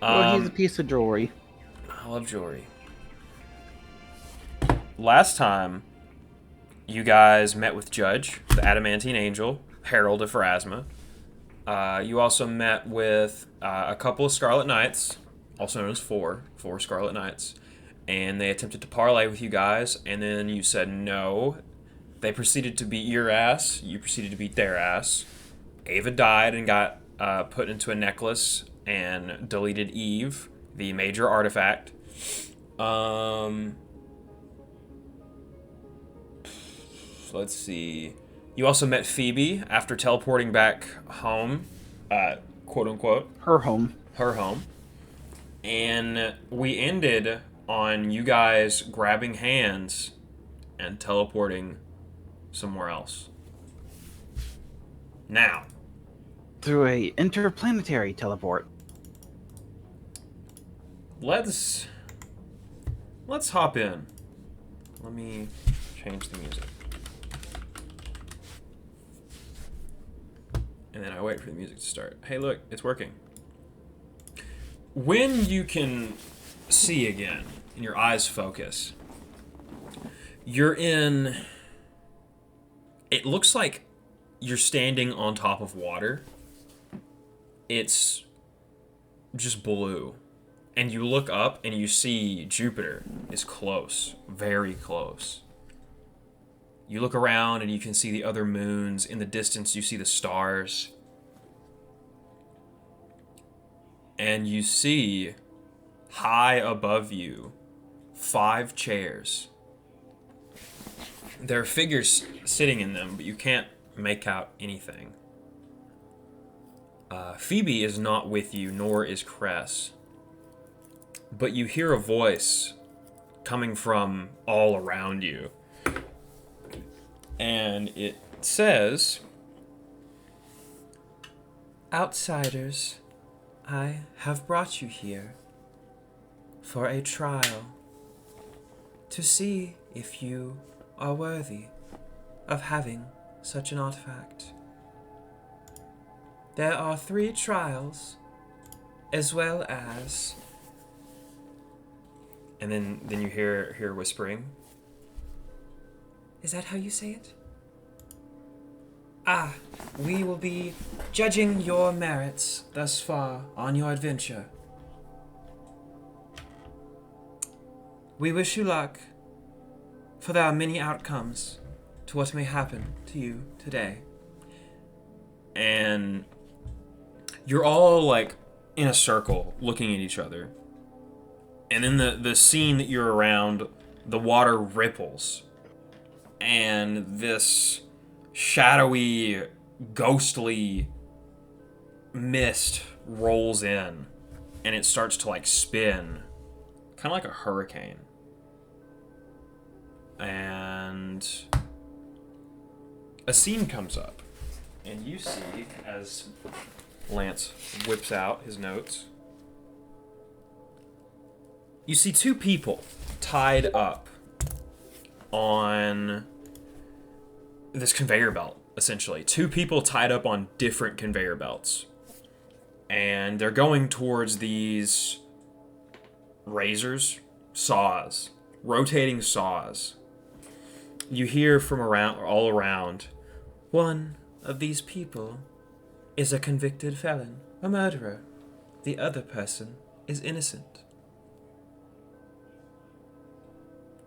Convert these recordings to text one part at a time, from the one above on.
Well, he's a Um, piece of jewelry. I love jewelry. Last time, you guys met with Judge, the Adamantine Angel, Herald of Pharasma. You also met with a couple of Scarlet Knights, also known as four Scarlet Knights, and they attempted to parlay with you guys, and then you said no. They proceeded to beat your ass. You proceeded to beat their ass. Ava died and got put into a necklace and deleted Eve, the major artifact. Um, let's see. You also met Phoebe after teleporting back home, quote unquote, Her home. her home. And we ended on you guys grabbing hands and teleporting somewhere else. Now, Through a interplanetary teleport. let's let's hop in. Let me change the music. And then I wait for the music to start. Hey, look, it's working. When you can see again and your eyes focus, you're in. It looks like you're standing on top of water. It's just blue. And you look up and you see Jupiter is close, very close. You look around and you can see the other moons. In the distance, you see the stars. And you see, high above you, 5 chairs. There are figures sitting in them, but you can't make out anything. Phoebe is not with you, nor is Cress. But you hear a voice coming from all around you. And it says, "Outsiders, I have brought you here for a trial to see if you are worthy of having such an artifact. There are 3 trials, as well as..." And then you hear whispering. "Is that how you say it? Ah, we will be judging your merits thus far on your adventure. We wish you luck, for there are many outcomes to what may happen to you today." And you're all like in a circle looking at each other. And in the scene that you're around, the water ripples. And this shadowy, ghostly mist rolls in. And it starts to like spin. Kind of like a hurricane. And a scene comes up. And you see, as Lance whips out his notes, you see 2 people tied up on this conveyor belt, essentially. 2 people tied up on different conveyor belts. And they're going towards these razors, saws, rotating saws. You hear from all around, "One of these people is a convicted felon, a murderer. The other person is innocent."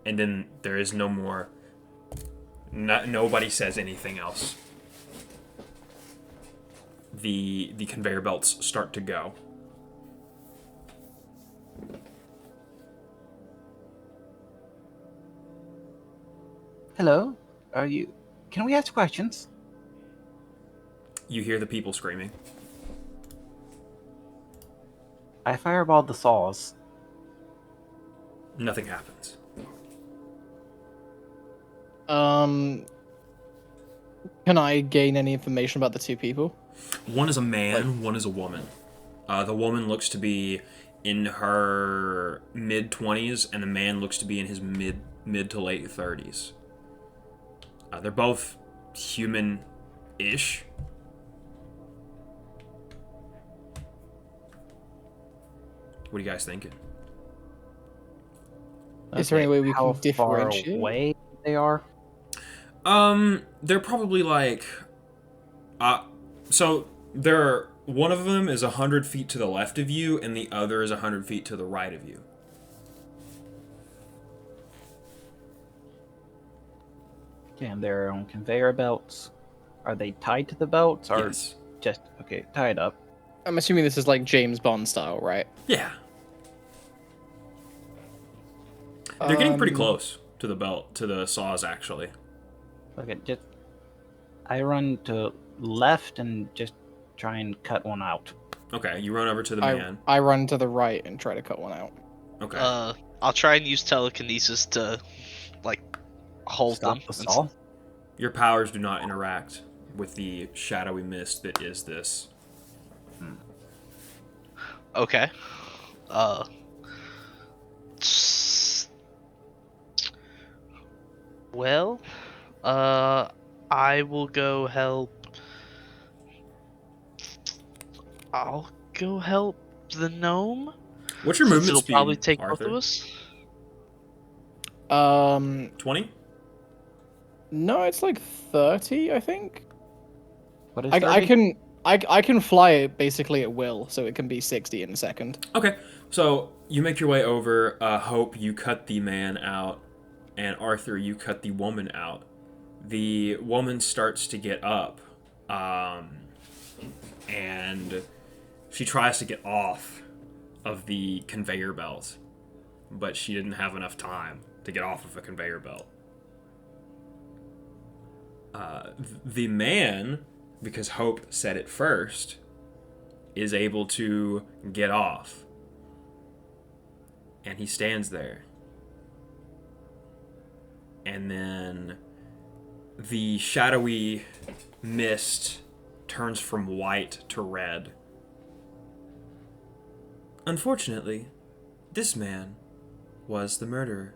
And then there is no more. Nobody says anything else. The conveyor belts start to go. Hello? Are you... Can we ask questions? You hear the people screaming. I fireballed the saws. Nothing happens. Um, can I gain any information about the 2 people? One is a man, one is a woman. The woman looks to be in her mid-20s, and the man looks to be in his mid to late 30s. They're both human-ish. What are you guys thinking? Is there any way we how can far differentiate? away they are? They're probably like, so one of them is 100 feet to the left of you, and the other is 100 feet to the right of you. Okay, and they're on conveyor belts. Are they tied to the belts or Yes. just okay tied up? I'm assuming this is like James Bond style, right? Yeah. They're getting pretty Um, close to the belt, to the saws, actually. Okay, just I run to left and just try and cut one out. Okay, you run over to the I man. I run to the right and try to cut one out. Okay. I'll try and use telekinesis to, like, hold them. Stop the saw. Your powers do not interact with the shadowy mist that is this. Okay. Well, I will go help. I'll go help the gnome. What's your Since movement it'll speed, probably take Arthur? both of us. 20? No, it's like 30, I think. What is I can fly it basically at will, so it can be 60 in a second. Okay, so you make your way over. Hope, you cut the man out, and Arthur, you cut the woman out. The woman starts to get up, and she tries to get off of the conveyor belt, but she didn't have enough time to get off of a conveyor belt. The man, because Hope said it first, is able to get off. And he stands there. And then the shadowy mist turns from white to red. Unfortunately, this man was the murderer.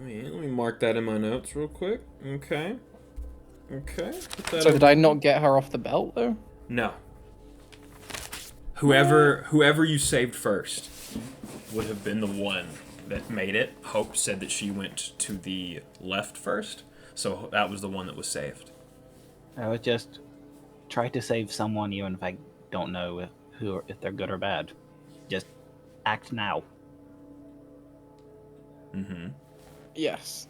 Let me mark that in my notes real quick. Okay. So did I not get her off the belt though? No. Whoever you saved first would have been the one that made it. Hope said that she went to the left first, so that was the one that was saved. I would just try to save someone, even if I don't know if they're good or bad. Just act now. Mm-hmm. Yes.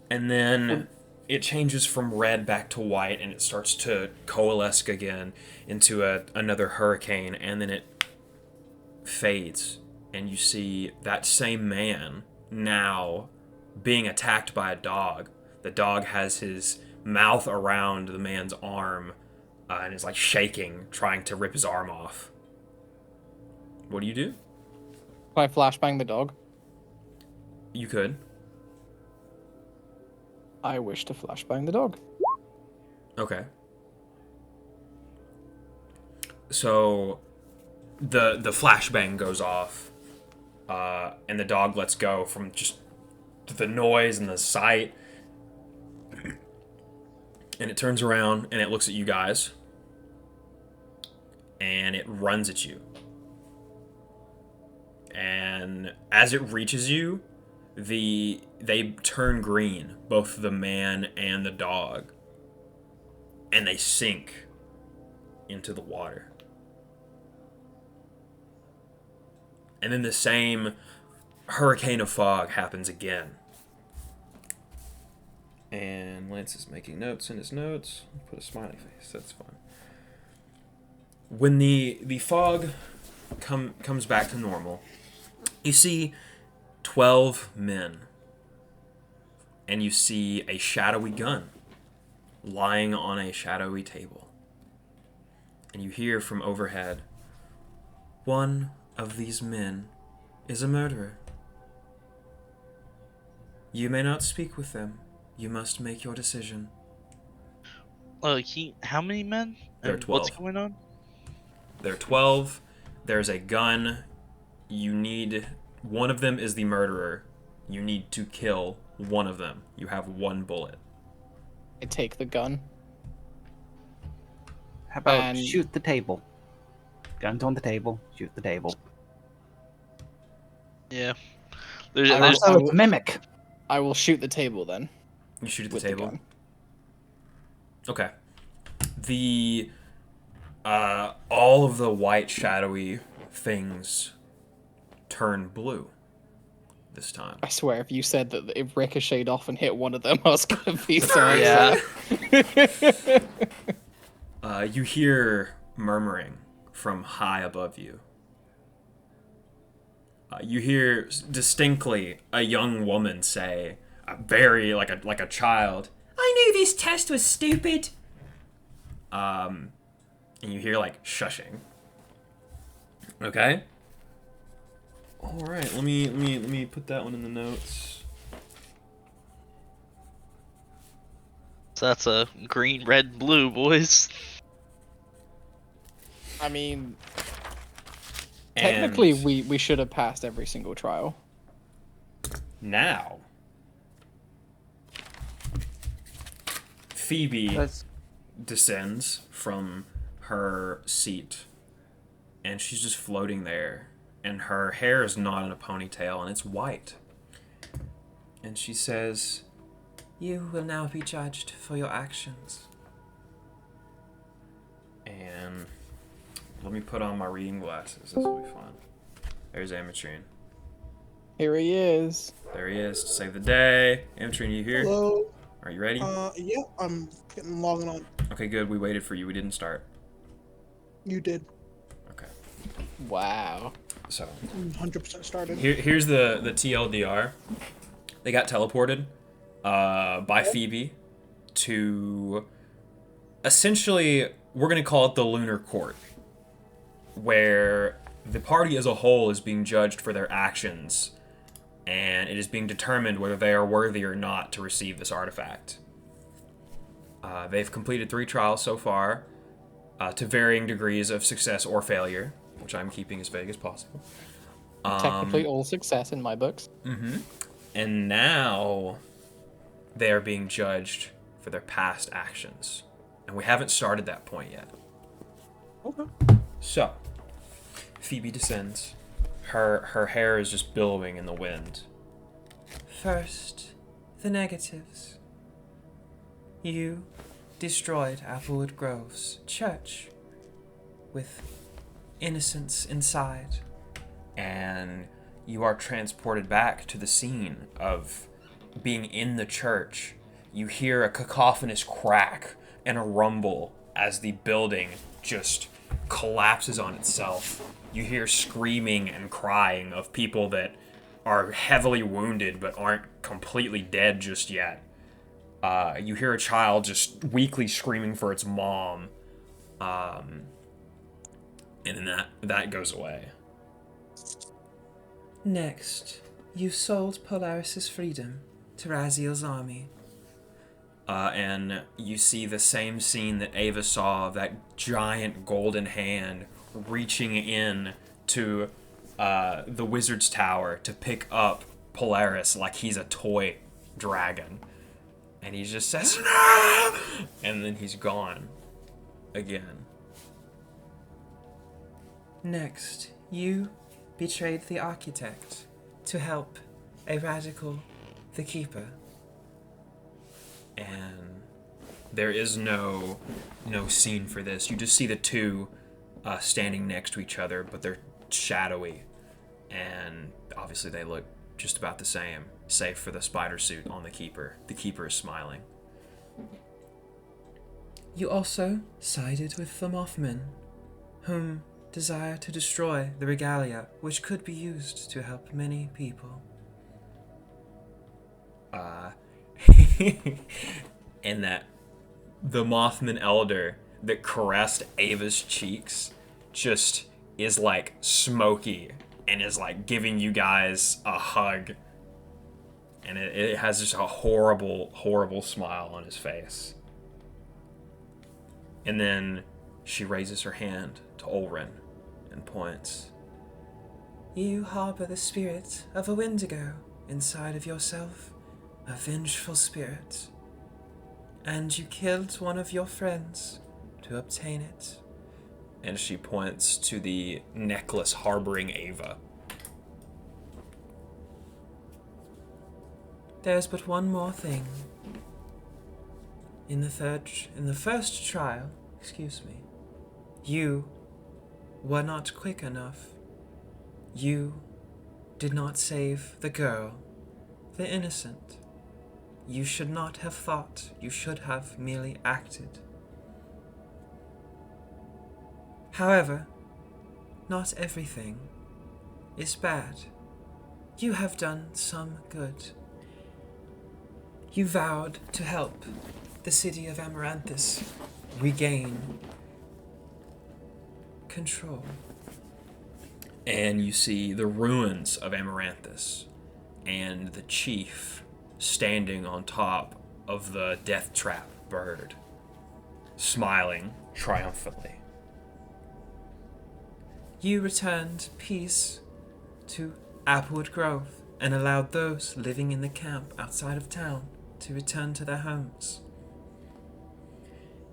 And then it changes from red back to white, and it starts to coalesce again into another hurricane, and then it fades, and you see that same man now being attacked by a dog. The dog has his mouth around the man's arm and is like shaking, trying to rip his arm off. What do you do? Can I flashbang the dog? You could. I wish to flashbang the dog. Okay. So the flashbang goes off, and the dog lets go from just the noise and the sight, and it turns around and it looks at you guys, and it runs at you. And as it reaches you, they turn green, both the man and the dog, and they sink into the water. And then the same hurricane of fog happens again. And Lance is making notes in his notes. Put a smiley face, that's fine. When the fog comes back to normal, you see 12 men, and you see a shadowy gun lying on a shadowy table. And you hear from overhead, "One of these men is a murderer. You may not speak with them. You must make your decision." How many men? There are And what's 12. going on? There are 12. There's a gun. One of them is the murderer. You need to kill one of them. You have one bullet. I take the gun. How about And- shoot the table? Guns on the table. Shoot the table. Yeah. I There's Also, it's a mimic. I will shoot the table then. You shoot at the With table. the gun. Okay. The all of the white shadowy things turn blue this time. I swear, if you said that it ricocheted off and hit one of them, I was gonna be so Yeah. upset. You hear murmuring from high above you. You hear distinctly a young woman say, very like a child, "I knew this test was stupid." And you hear like shushing. Okay. All right. Let me put that one in the notes. So that's a green, red, blue, boys. I mean, And technically, we should have passed every single trial. now Phoebe Let's descends from her seat, and she's just floating there, and her hair is not in a ponytail, and it's white. And she says, "You will now be judged for your actions." And let me put on my reading glasses. This will be fun. There's Ametrine. Here he is. There he is to save the day. Ametrine, you here? Hello. Are you ready? Yeah, I'm getting logging on. Okay, good. We waited for you. We didn't start. You did. Okay. Wow. So 100% started. here's the TLDR. They got teleported by Phoebe to essentially, we're going to call it the Lunar Court, where the party as a whole is being judged for their actions, and it is being determined whether they are worthy or not to receive this artifact. They've completed 3 trials so far, to varying degrees of success or failure, which I'm keeping as vague as possible. Technically, all success in my books. And now they are being judged for their past actions. And we haven't started that point yet. Okay. So, Phoebe descends. Her hair is just billowing in the wind. First, the negatives. You destroyed Applewood Grove's church with innocence inside. And you are transported back to the scene of being in the church. You hear a cacophonous crack and a rumble as the building just collapses on itself. You hear screaming and crying of people that are heavily wounded but aren't completely dead just yet. You hear a child just weakly screaming for its mom. And then that goes away. Next, you sold Polaris' freedom to Raziel's army. And you see the same scene that Ava saw of that giant golden hand reaching in to the wizard's tower to pick up Polaris like he's a toy dragon. And he just says, "No!" And then he's gone again. Next, you betrayed the architect to help a radical, the keeper. And there is no scene for this. You just see the two standing next to each other, but they're shadowy. And obviously they look just about the same, save for the spider suit on the keeper. The keeper is smiling. You also sided with the Mothmen, whom desire to destroy the regalia, which could be used to help many people. And that the Mothman Elder that caressed Ava's cheeks just is like smoky and is like giving you guys a hug. And it has just a horrible, horrible smile on his face. And then she raises her hand to Ulrin and points. You harbor the spirit of a Wendigo inside of yourself, a vengeful spirit. And you killed one of your friends, to obtain it. And she points to the necklace harboring Ava. There's but one more thing. In the first trial, you were not quick enough. You did not save the girl, the innocent. You should not have thought. You should have merely acted. However, not everything is bad. You have done some good. You vowed to help the city of Amaranthus regain control. And you see the ruins of Amaranthus and the chief standing on top of the death trap bird, smiling triumphantly. You returned peace to Applewood Grove and allowed those living in the camp outside of town to return to their homes.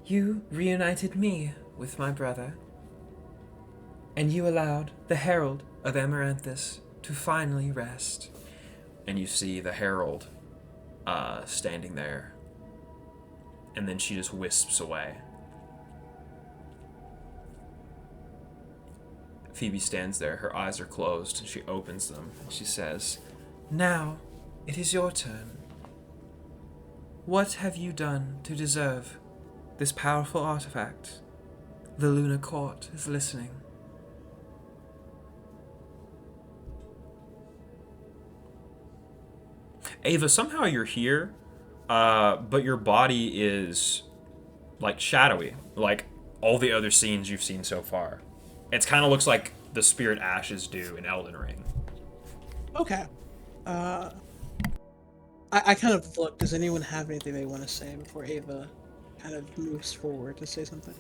You reunited me with my brother, and you allowed the Herald of Amaranthus to finally rest. And you see the Herald standing there, and then she just wisps away. Phoebe stands there, her eyes are closed, and she opens them, and she says, "Now, it is your turn. What have you done to deserve this powerful artifact? The Lunar Court is listening." Ava, somehow you're here, but your body is, like, shadowy, like all the other scenes you've seen so far. It kind of looks like the spirit ashes do in Elden Ring. Okay. I kind of look. Does anyone have anything they want to say before Ava kind of moves forward to say something?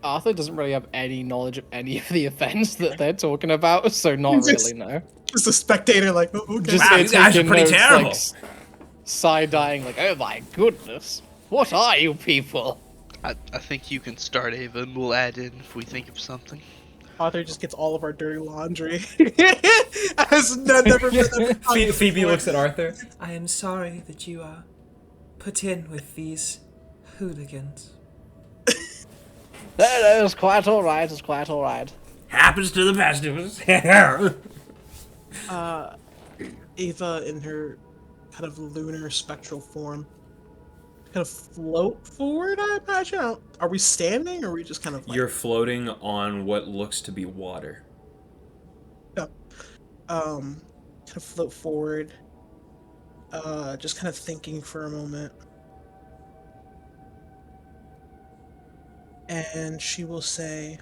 Arthur doesn't really have any knowledge of any of the events that they're talking about, so not really, no. Just a spectator, like, oh, okay. Just Wow, these guys are taking pretty notes, terrible. like, side-eyeing, like, oh my goodness, what are you people? I think you can start, Ava, and we'll add in if we think of something. Arthur just gets all of our dirty laundry. Has never been Phoebe looks at Arthur. I am sorry that you are put in with these hooligans. No, it's quite alright, it's quite alright. Happens to the best of us. Ava, in her kind of lunar spectral form, kind of float forward, I imagine. Are we standing, or are we just kind of like... You're floating on what looks to be water. Yeah. Kind of float forward. Just kind of thinking for a moment. And she will say,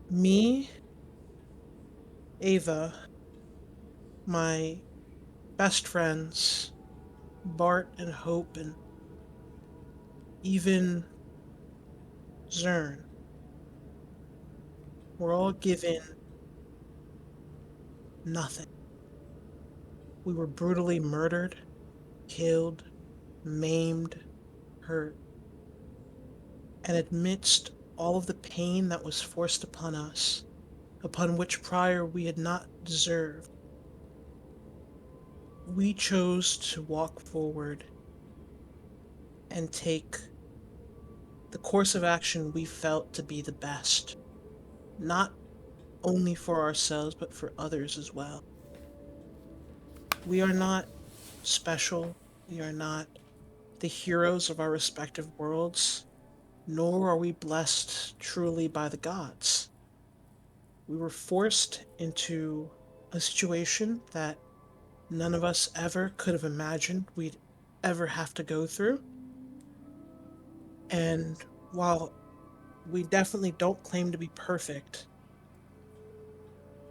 "Me, Ava, my best friends, Bart and Hope, and even Zern, were all given nothing. We were brutally murdered, killed, maimed, hurt. And amidst all of the pain that was forced upon us, upon which prior we had not deserved, we chose to walk forward and take the course of action we felt to be the best, not only for ourselves, but for others as well. We are not special, we are not the heroes of our respective worlds, nor are we blessed truly by the gods. We were forced into a situation that none of us ever could have imagined we'd ever have to go through. And while we definitely don't claim to be perfect,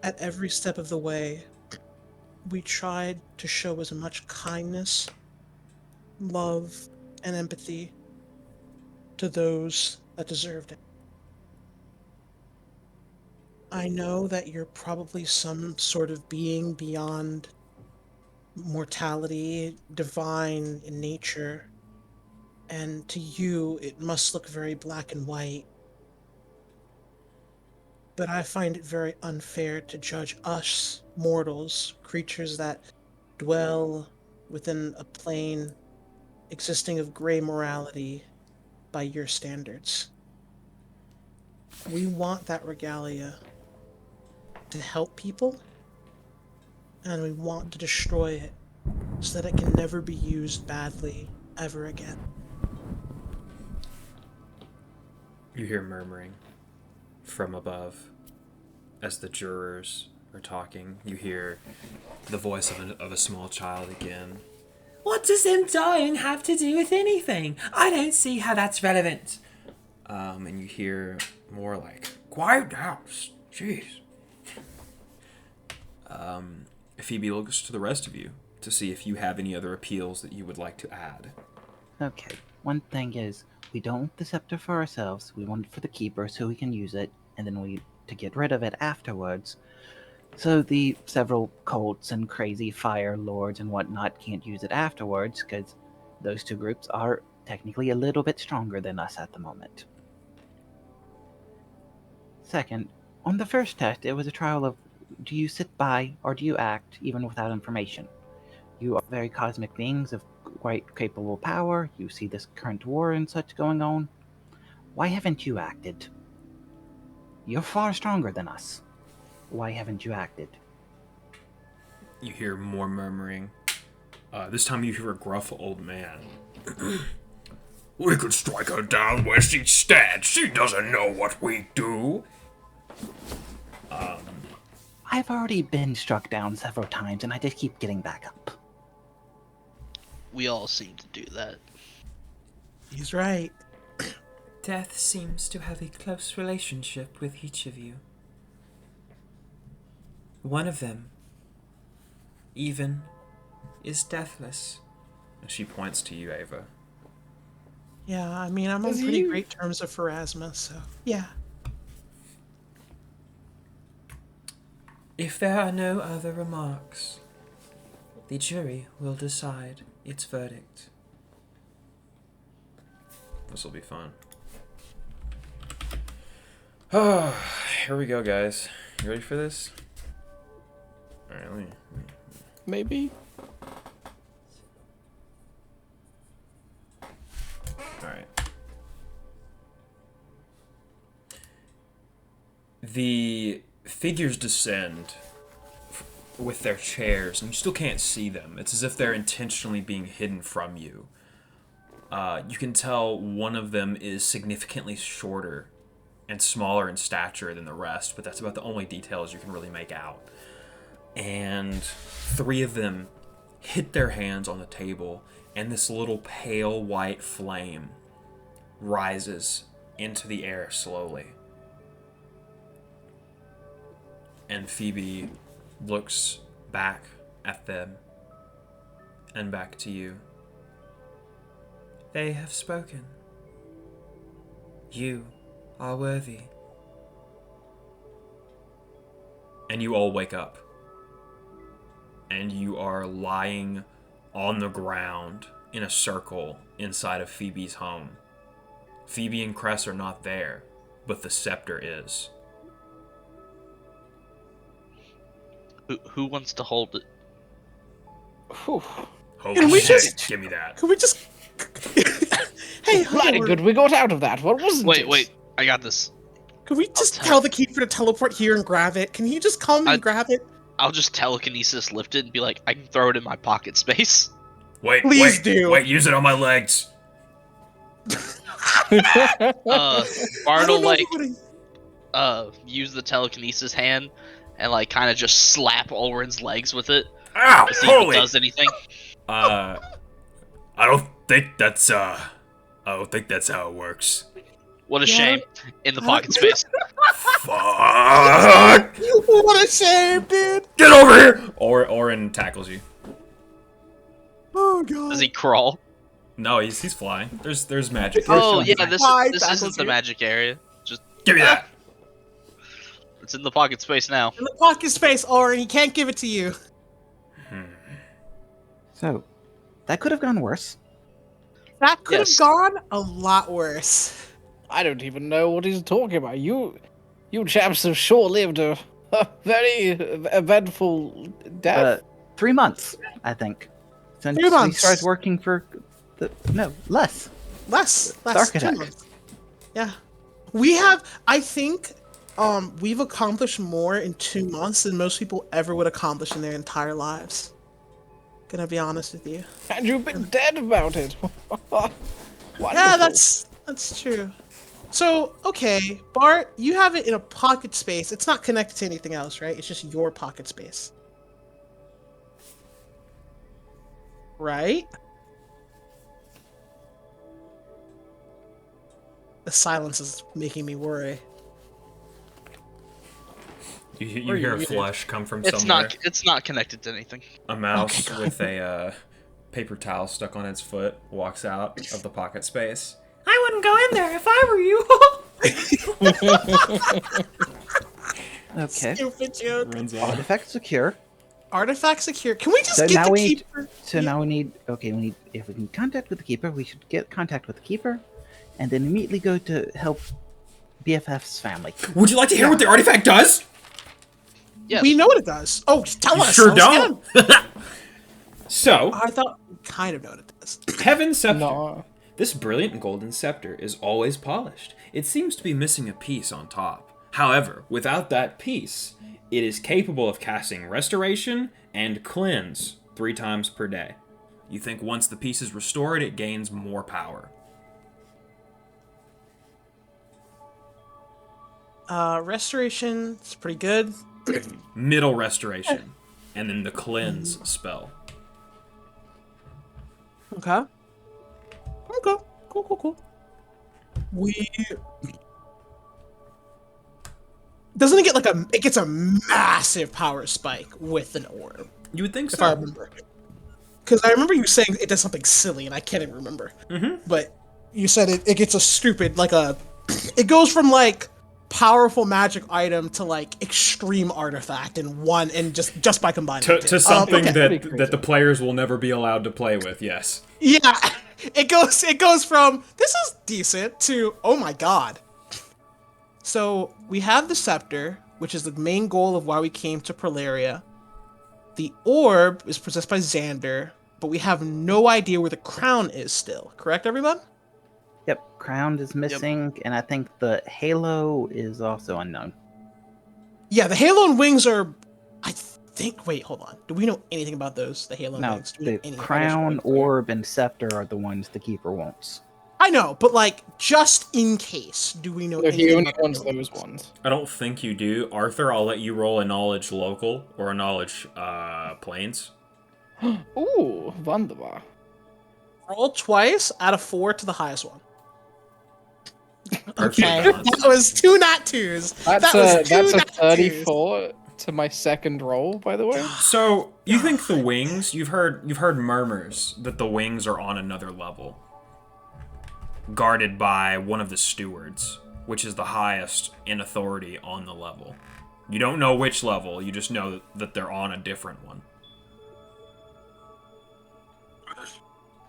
at every step of the way, we tried to show as much kindness, love, and empathy to those that deserved it. I know that you're probably some sort of being beyond mortality, divine in nature, And to you, it must look very black and white. But I find it very unfair to judge us, mortals, creatures that dwell within a plane existing of gray morality, by your standards. We want that regalia to help people, and we want to destroy it so that it can never be used badly ever again. You hear murmuring from above as the jurors are talking. You hear the voice of a small child again. What does them dying have to do with anything? I don't see how that's relevant. And you hear more like, quiet down, jeez. Phoebe looks to the rest of you to see if you have any other appeals that you would like to add. Okay, one thing is, we don't want the scepter for ourselves, we want it for the keeper so we can use it, and then we to get rid of it afterwards. So the several cults and crazy fire lords and whatnot can't use it afterwards, because those two groups are technically a little bit stronger than us at the moment. Second, on the first test, it was a trial of do you sit by or do you act even without information? You are very cosmic beings of quite capable power, you see this current war and such going on. Why haven't you acted? You're far stronger than us. Why haven't you acted? You hear more murmuring. This time you hear a gruff old man. We could strike her down where she stands. She doesn't know what we do. I've already been struck down several times and I just keep getting back up. We all seem to do that. He's right. Death seems to have a close relationship with each of you. One of them, even, is deathless. And she points to you, Ava. Yeah, I mean, I'm on pretty great terms with Pharasma, so yeah. If there are no other remarks, the jury will decide its verdict. This will be fun. Oh, here we go, guys. You ready for this? Alright, let me... Maybe. Alright. The figures descend with their chairs, and you still can't see them. It's as if they're intentionally being hidden from you. You can tell one of them is significantly shorter and smaller in stature than the rest, but that's about the only details you can really make out. And three of them hit their hands on the table, and this little pale white flame rises into the air slowly. And Phoebe looks back at them and back to you. They have spoken. You are worthy. And you all wake up. And you are lying on the ground in a circle inside of Phoebe's home. Phoebe and Cress are not there, but the scepter is. Who wants to hold it? Whew. Holy Can we shit, just- give me that. Could we just... Hey, Bloody good, we got out of that. What wasn't it? Wait, I got this. Could we just tell- tell the keeper to teleport here and grab it? Can he just come and grab it? I'll just telekinesis lift it and be like, I can throw it in my pocket space. Wait, Please wait, do. wait, use it on my legs. I Bartle don't know like what use the telekinesis hand and like kind of just slap Ulrin's legs with it Ow, to see if it holy. does anything. I don't think that's how it works. What a Yeah. shame. In the pocket space. Fuck! What a shame, dude! Get over here! Orin tackles you. Oh god. Does he crawl? No, he's flying. There's magic. Oh yeah, this Why this tackles isn't the you? magic area. Just Give me that. it's in the pocket space now. In the pocket space, Orin, he can't give it to you. So, that could have gone worse. That could have Yes. gone a lot worse. I don't even know what he's talking about. You chaps have sure lived a very eventful death. 3 months, I think, since 3 we months. started working for less. Less. The 2 architect. months. Yeah. We have, I think, we've accomplished more in 2 months than most people ever would accomplish in their entire lives. Gonna be honest with you. And you've been dead about it. Yeah, Wonderful. that's true. So, okay, Bart, you have it in a pocket space. It's not connected to anything else, right? It's just your pocket space. Right? The silence is making me worry. You hear a flush come from It's somewhere. it's not connected to anything. A mouse Okay, with a paper towel stuck on its foot walks out of the pocket space. I wouldn't go in there if I were you. Okay. Stupid joke. Runs out. Artifact secure. Artifact secure. Can we just So get now the we need. keeper? So now we need. Okay, we need. If we can contact with the keeper, we should get contact with the keeper, and then immediately go to help BFF's family. Would you like to hear what the artifact does? Yes. We know what it does. Oh, tell You us. sure tell us don't. again. So, I thought we kind of know what it does. Heaven Scepter. No. This brilliant golden scepter is always polished. It seems to be missing a piece on top. However, without that piece, it is capable of casting Restoration and Cleanse 3 times per day. You think once the piece is restored, it gains more power. Restoration is pretty good. Middle Restoration, and then the Cleanse spell. Okay. Okay. Cool. Doesn't it get like it gets a massive power spike with an orb, You would think if I so. remember. Because I remember you saying it does something silly, and I can't even remember. But you said it gets a stupid, it goes from like powerful magic item to like extreme artifact in one, and just by combining the two. To something Okay. Pretty crazy. that the players will never be allowed to play with, yes. Yeah, it goes from this is decent to oh my god. So we have the scepter, which is the main goal of why we came to Prolaria. The orb is possessed by Xander, but we have no idea where the crown is still. Correct, everyone? Yep, crown is missing, and I think the halo is also unknown. Yeah, the halo and wings are. I think. Wait, hold on. Do we know anything about those? The halo and No, wings. Do we know the any crown, information? orb, and scepter are the ones the keeper wants. I know, but like, just in case, do we know They're anything the only about ones those? those ones. I don't think you do. Arthur, I'll let you roll a knowledge local or a knowledge planes. Ooh, wunderbar. Roll twice out of 4 to the highest one. Perfect Okay, balance. that was 2 not 2s. That's that was a 2 not 2s. 34 to my second roll, by the way. So you think the wings? You've heard murmurs that the wings are on another level, guarded by one of the stewards, which is the highest in authority on the level. You don't know which level. You just know that they're on a different one.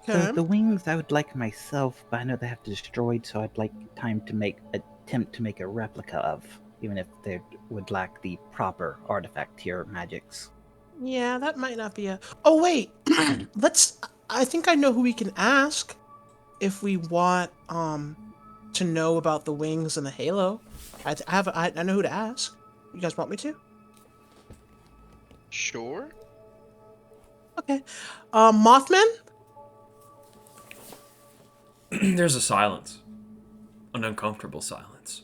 Okay. The wings I would like myself, but I know they have to be destroyed, so I'd like time to attempt to make a replica of, even if they would lack the proper artifact tier magics. Yeah, that might not be a. Oh wait, I think I know who we can ask if we want to know about the wings and the halo. I know who to ask. You guys want me to? Sure. Okay. Mothman. There's a silence, an uncomfortable silence.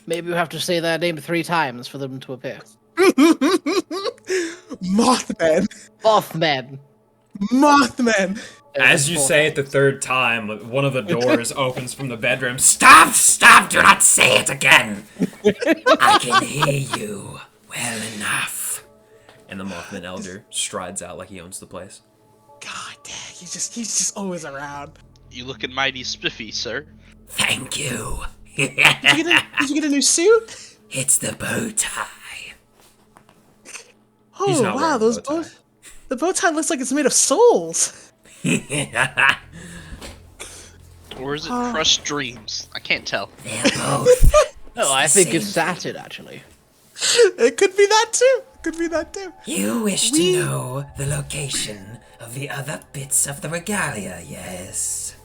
Maybe we have to say their name 3 times for them to appear. Mothman. Mothman. Mothman. As you say it the 3rd time, one of the doors opens from the bedroom. Stop! Do not say it again! I can hear you well enough. And the Mothman Elder strides out like he owns the place. God dang, he's just always around. You looking mighty spiffy, sir. Thank you. Did you get a new suit? It's the bow tie. Oh He's not wow, wearing a those bow tie. the bow tie looks like it's made of souls. Or is it crushed dreams? I can't tell. They're both. No, I think it's Saturn, actually. It could be that too. Could be that too. You wish to know the location of the other bits of the regalia, yes?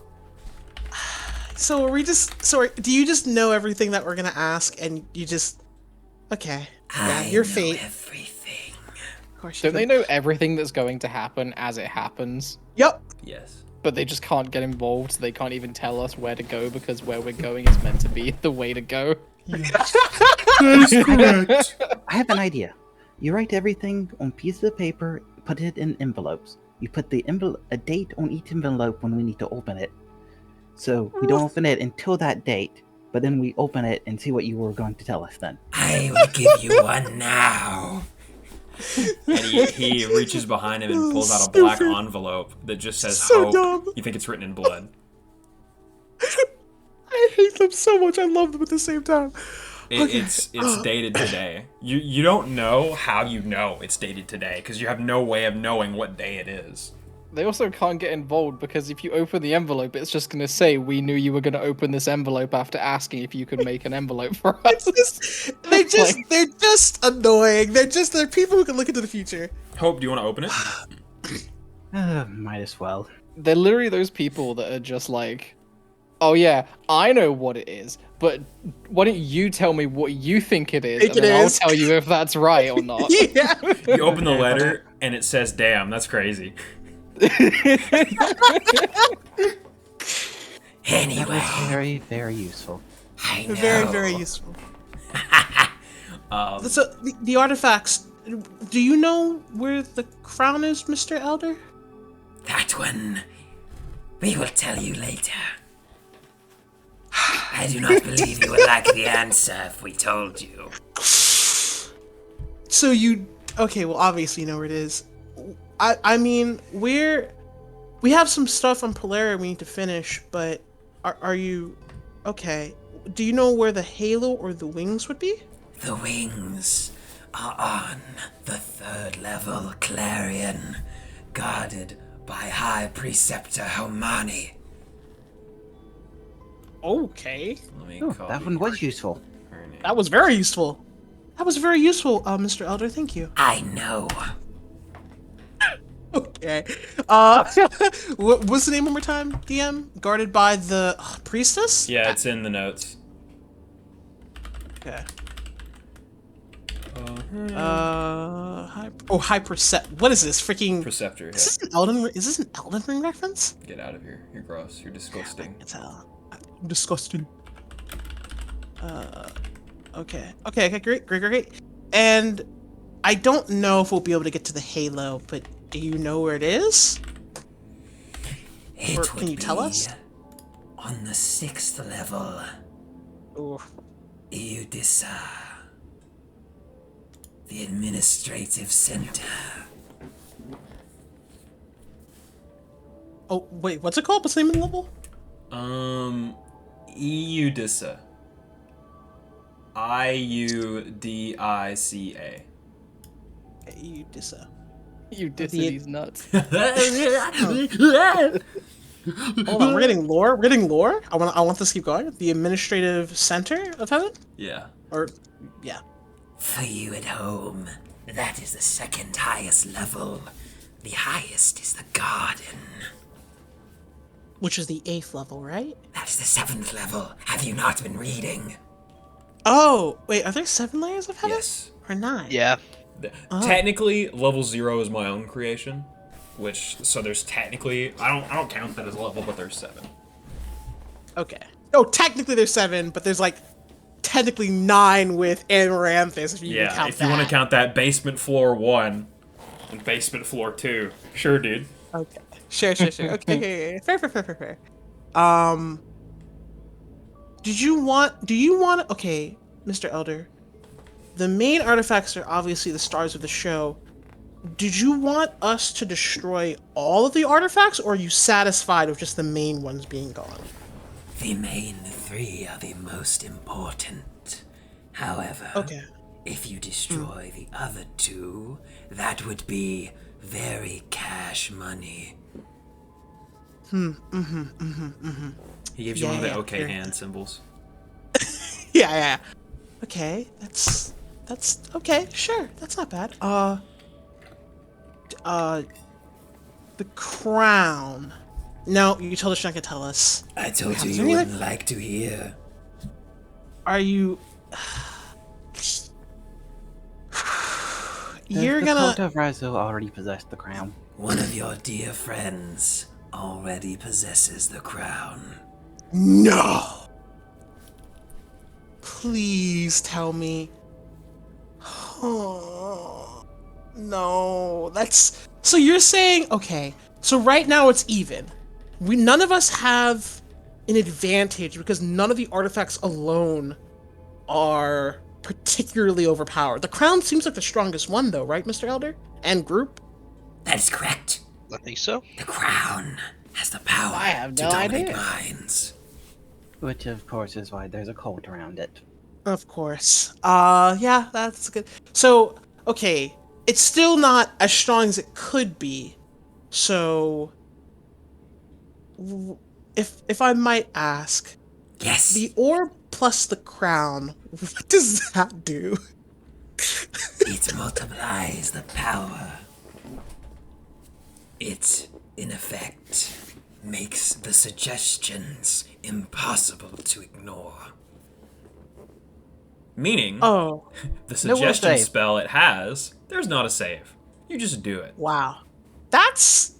So are we just? So do you just know everything that we're gonna ask, and you just? Okay. Yeah, your know fate. everything. Of course you Don't they do. know everything that's going to happen as it happens? Yep. Yes. But they just can't get involved, so they can't even tell us where to go because where we're going is meant to be the way to go. I have an idea. You write everything on pieces of paper, put it in envelopes. You put a date on each envelope when we need to open it. So we don't open it until that date, but then we open it and see what you were going to tell us then. I will give you one now. And he reaches behind him and pulls out a black envelope that just says So hope. dumb. You think it's written in blood. I hate them so much. I love them at the same time. It's dated today. You don't know how you know it's dated today because you have no way of knowing what day it is. They also can't get involved because if you open the envelope, it's just going to say, we knew you were going to open this envelope after asking if you could make an envelope for us. They're just annoying. They're people who can look into the future. Hope, do you want to open it? Might as well. They're literally those people that are just like, oh yeah, I know what it is, but why don't you tell me what you think it is, Think and it then is. I'll tell you if that's right or not. Yeah. You open the letter and it says, "Damn, that's crazy." Anyway, That was very, very useful. I know. Very, very useful. So the artifacts. Do you know where the crown is, Mr. Elder? That one, we will tell you later. I do not believe you would like the answer if we told you. So you okay? Well, obviously you know where it is. I mean, we have some stuff on Polaria we need to finish, but are you okay? Do you know where the halo or the wings would be? The wings are on the 3rd level Clarion, guarded by High Preceptor Homani. Okay, Let me Oh, copy that one was useful. her name. that was very useful. That was very useful, Mr. Elder. Thank you. I know. Okay. What's the name one more time? DM? Guarded by the priestess? Yeah, it's in the notes. Okay. High percept. What is this? Freaking. Preceptor. Is Yeah. this an Elden? Is this an Elden Ring reference? Get out of here. You're gross. You're disgusting. It's disgusting. Okay. Okay. Great. And I don't know if we'll be able to get to the Halo, but do you know where it is? It Or would can you tell us? be on the 6th level, Ooh. Eudissa. The administrative center. Oh wait, what's it called? What's the name of the level? Eudissa. Iudica. Eudissa. You dissing The- these nuts. Hold on, we're getting lore. I want this to keep going. The administrative center of heaven, Yeah. or yeah. For you at home, that is the 2nd highest level. The highest is the garden. Which is the 8th level, right? That's the 7th level. Have you not been reading? Oh, wait, are there 7 layers of heaven? Yes. Or 9? Yeah. Technically, level 0 is my own creation, so there's technically I don't count that as a level, but there's 7. Okay. Oh, technically there's 7, but there's like technically 9 with Amaranthus if you even Yeah, count if that. you want to count that, basement floor 1 and basement floor 2. Sure, dude. Okay. Sure. Okay. Fair. Do you want okay, Mr. Elder. The main artifacts are obviously the stars of the show. Did you want us to destroy all of the artifacts, or are you satisfied with just the main ones being gone? The main 3 are the most important. However, Okay. if you destroy the other 2, that would be very cash money. He gives you one of the okay here. hand symbols. Yeah. Okay, that's okay. Sure, that's not bad. The crown. No, you told us you're not gonna tell us. I told you Is you there wouldn't anything- like to hear. Are you? You're The gonna. cult of Razu already possessed the crown. One of your dear friends already possesses the crown. No. Please tell me. Oh, no, that's so you're saying okay. So right now it's even. None of us have an advantage because none of the artifacts alone are particularly overpowered. The crown seems like the strongest one though, right, Mr. Elder? And group? That is correct. I think so. The crown has the power I have to no dominate idea. minds. Which, of course, is why there's a cult around it. Of course. Yeah, that's good. So, okay, it's still not as strong as it could be. So, if I might ask, Yes, the orb plus the crown, what does that do? it multiplies the power. It, in effect, makes the suggestions impossible to ignore. Meaning, Oh, the No will suggestion save. spell it has, there's not a save. You just do it. wow. That's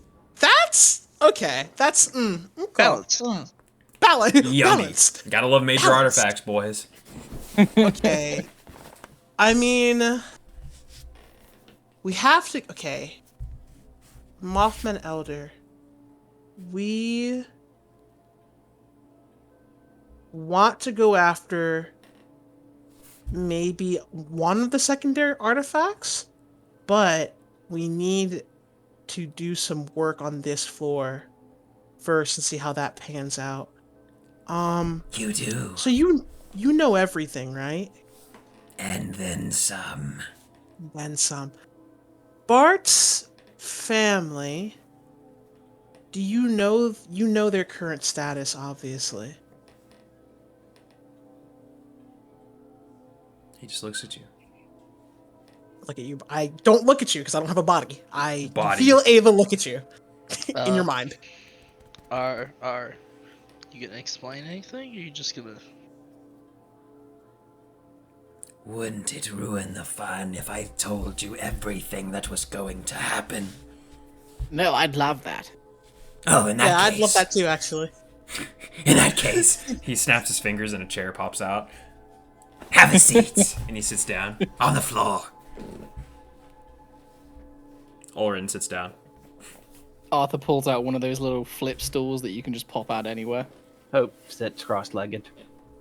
okay. That's okay. Balanced. Yummy. Balanced. Gotta love major Balanced. artifacts, boys. Okay. I mean, we have to. Okay. Mothman Elder. We want to go after maybe one of the secondary artifacts, but we need to do some work on this floor first and see how that pans out. You do, So you know everything, right? and then some. Then some. Bart's family. Do you know their current status? Obviously. He just looks at you. Look at you. I don't look at you because I don't have a body. I Body. feel Ava look at you in your mind. Are you gonna explain anything? Or are you just gonna? Wouldn't it ruin the fun if I told you everything that was going to happen? No, I'd love that. Oh, in that Yeah, case. I'd love that too, actually. In that case, He snaps his fingers and a chair pops out, have a seat and he sits down. on the floor. Ulrin sits down. Arthur pulls out one of those little flip stools that you can just pop out anywhere. Hope sits cross-legged.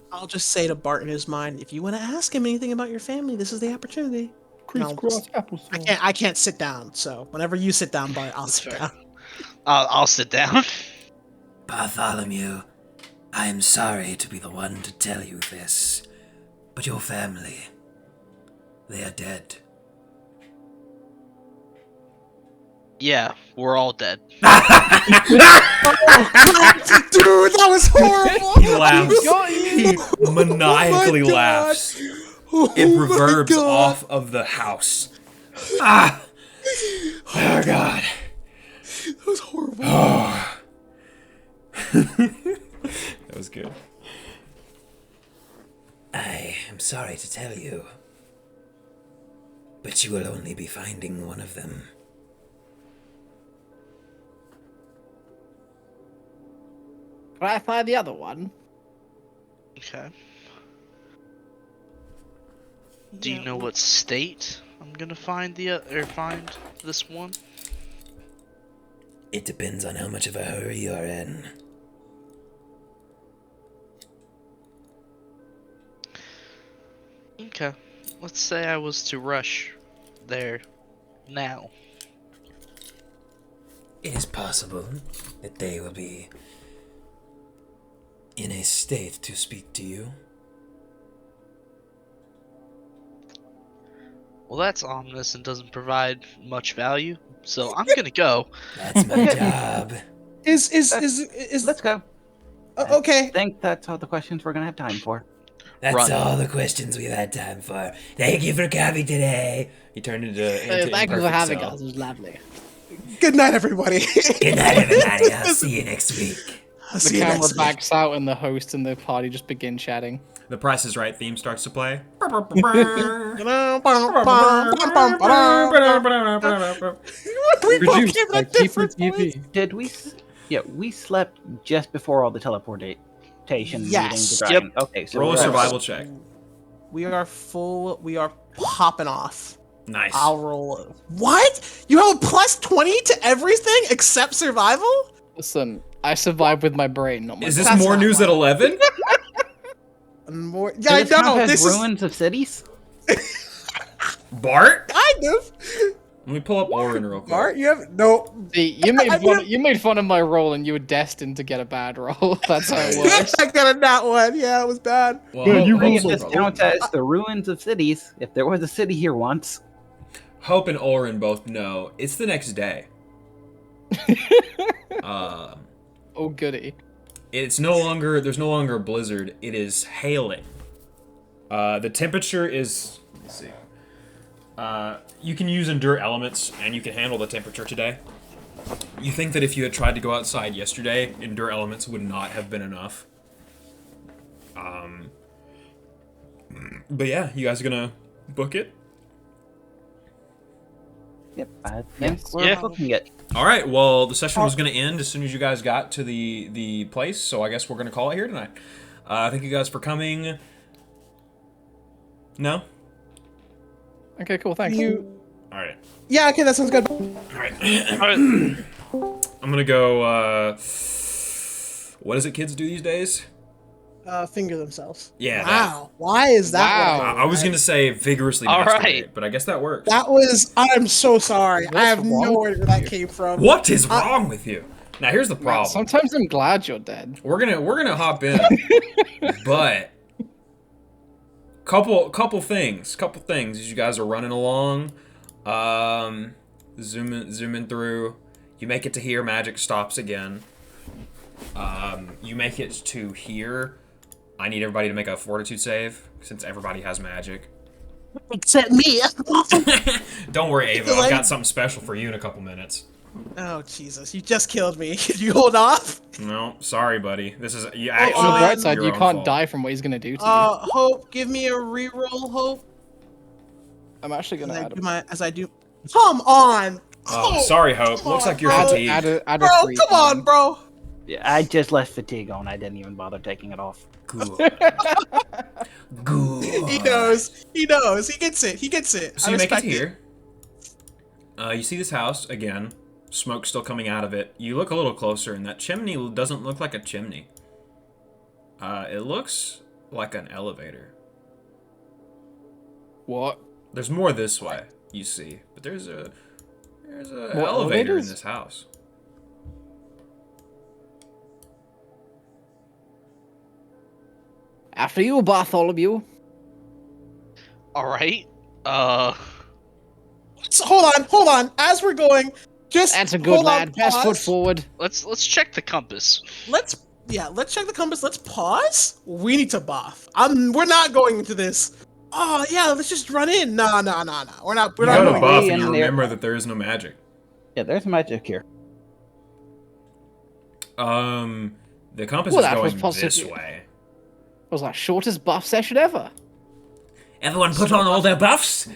I'll just say to Bart in his mind, if you want to ask him anything about your family, this is the opportunity. Crisscross applesauce. I can't sit down, so whenever you sit down, Bart, I'll sit fair. down. I'll sit down. Bartholomew, I am sorry to be the one to tell you this, but your family, they are dead. Yeah, we're all dead. Dude, that was horrible! He laughs. He maniacally God. laughs. Oh It my reverbs God. off of the house. Ah! Oh god. That was horrible. That was good. I am sorry to tell you, but you will only be finding one of them. Can I find the other one? Okay. Do you know what state I'm gonna find find this one? It depends on how much of a hurry you're in. Okay. Let's say I was to rush there now. It is possible that they will be in a state to speak to you. Well, that's ominous and doesn't provide much value, so I'm gonna go. That's my job. Is Let's go. Okay. I think that's all the questions we're gonna have time for. That's Run. all the questions we've had time for. Thank you for coming today. He turned into Thank you for imperfect having cell. us. It was lovely. Good night, everybody. Good night, everybody. I'll see you next week. I'll The see you camera next week. backs out and the host and the party just begin chatting. The Price is Right theme starts to play. We both Produced gave it by a different Keeper voice. TV. Did we? Yeah, we slept just before all the teleportation Yes. meeting the dragon. Okay, so Roll a we're- survival check. We are full. We are popping off. Nice. I'll roll it. What? You have a plus 20 to everything except survival? Listen, I survive with my brain, not my Is this That's more not news at why. 11? More. Does Yeah, I this count know. as This is ruins of cities? Bart? kind of. Let me pull up Orin real quick. Bart, you have no. See, you made I fun. mean- You made fun of my roll, and you were destined to get a bad roll. That's how it works. I got a nat one. Yeah, it was bad. Well, Yeah, you I think rolled it just counts as the ruins of cities. If there was a city here once. Hope and Orin both know it's the next day. Oh goody. It's no longer, there's no longer a blizzard. It is hailing. The temperature is, let's see. You can use endure elements and you can handle the temperature today. You think that if you had tried to go outside yesterday, endure elements would not have been enough. But yeah, you guys are gonna book it? Yep, I think Yes. we're Yeah. booking it. All right. Well, the session was going to end as soon as you guys got to the place, so I guess we're going to call it here tonight. Thank you guys for coming. No. Okay, cool. Thanks. All right. Yeah, okay, that sounds good. All right. Alright. I'm gonna go. What is it kids do these days? Finger themselves. Yeah. Wow. Why is that? Wow. what I was gonna say vigorously All masturbate, right. but I guess that works. That was. I'm so sorry. What's I have wrong no with idea where that came from. What is wrong with you? Now here's the problem. Sometimes I'm glad you're dead. We're gonna hop in, but couple things as you guys are running along, zooming through. You make it to here, magic stops again. You make it to here. I need everybody to make a fortitude save since everybody has magic. Except me. Don't worry, Ava. I've got something special for you in a couple minutes. Oh Jesus! You just killed me. Can you hold off? No, sorry, buddy. This is you On the actually. bright side, your you own can't fault. die from what he's gonna do to you. Hope, give me a reroll, Hope. I'm actually As gonna I add do my, as I do. Come on. Oh, sorry, Hope. come Looks on, like you're bro. fatigued. add a Bro, three. come on, bro. Yeah, I just left fatigue on. I didn't even bother taking it off. Good. He knows. He knows. He gets it. He gets it. So I you make it respect here. You see this house again. Smoke still coming out of it. You look a little closer, and that chimney doesn't look like a chimney. It looks like an elevator. What? There's more this way. You see, but there's a More elevator in elevators? this house. After you, Bartholomew. Alright. So, hold on. As we're going, just That's a good hold on, lad. Best foot pause. forward. Let's check the compass. Let's check the compass. Let's pause. We need to buff. We're not going into this. Oh yeah, let's just run in. No. We're not. We're You not go to going. buff, in and you there. remember that there is no magic. Yeah, there's magic here. The compass Well, is that was going possibly- this way. It was our shortest buff session ever. Everyone put on all their buffs?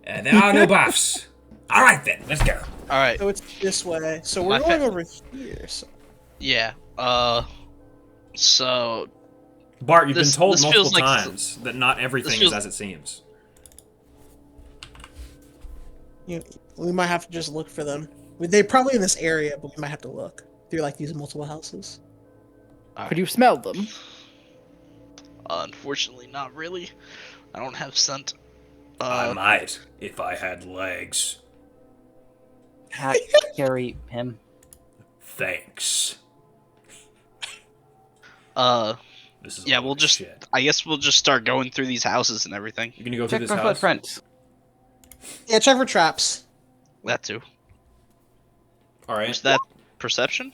There are no buffs. All right then, let's go. Alright. So it's this way. So we're My going fa- over here. So. Yeah. So Bart, you've This- been told this multiple feels like- times that not everything feels- is as it seems. We might have to just look for them. They're probably in this area, but we might have to look through like these multiple houses. Could you smell them? unfortunately not really. I don't have scent. I might if I had legs. Hat, carry him. Thanks. This is Yeah, a we'll load of just. shit. I guess we'll just start going through these houses and everything. You're gonna go through Check this for house. footprints. Yeah, check for traps. That too. All right. Is that perception?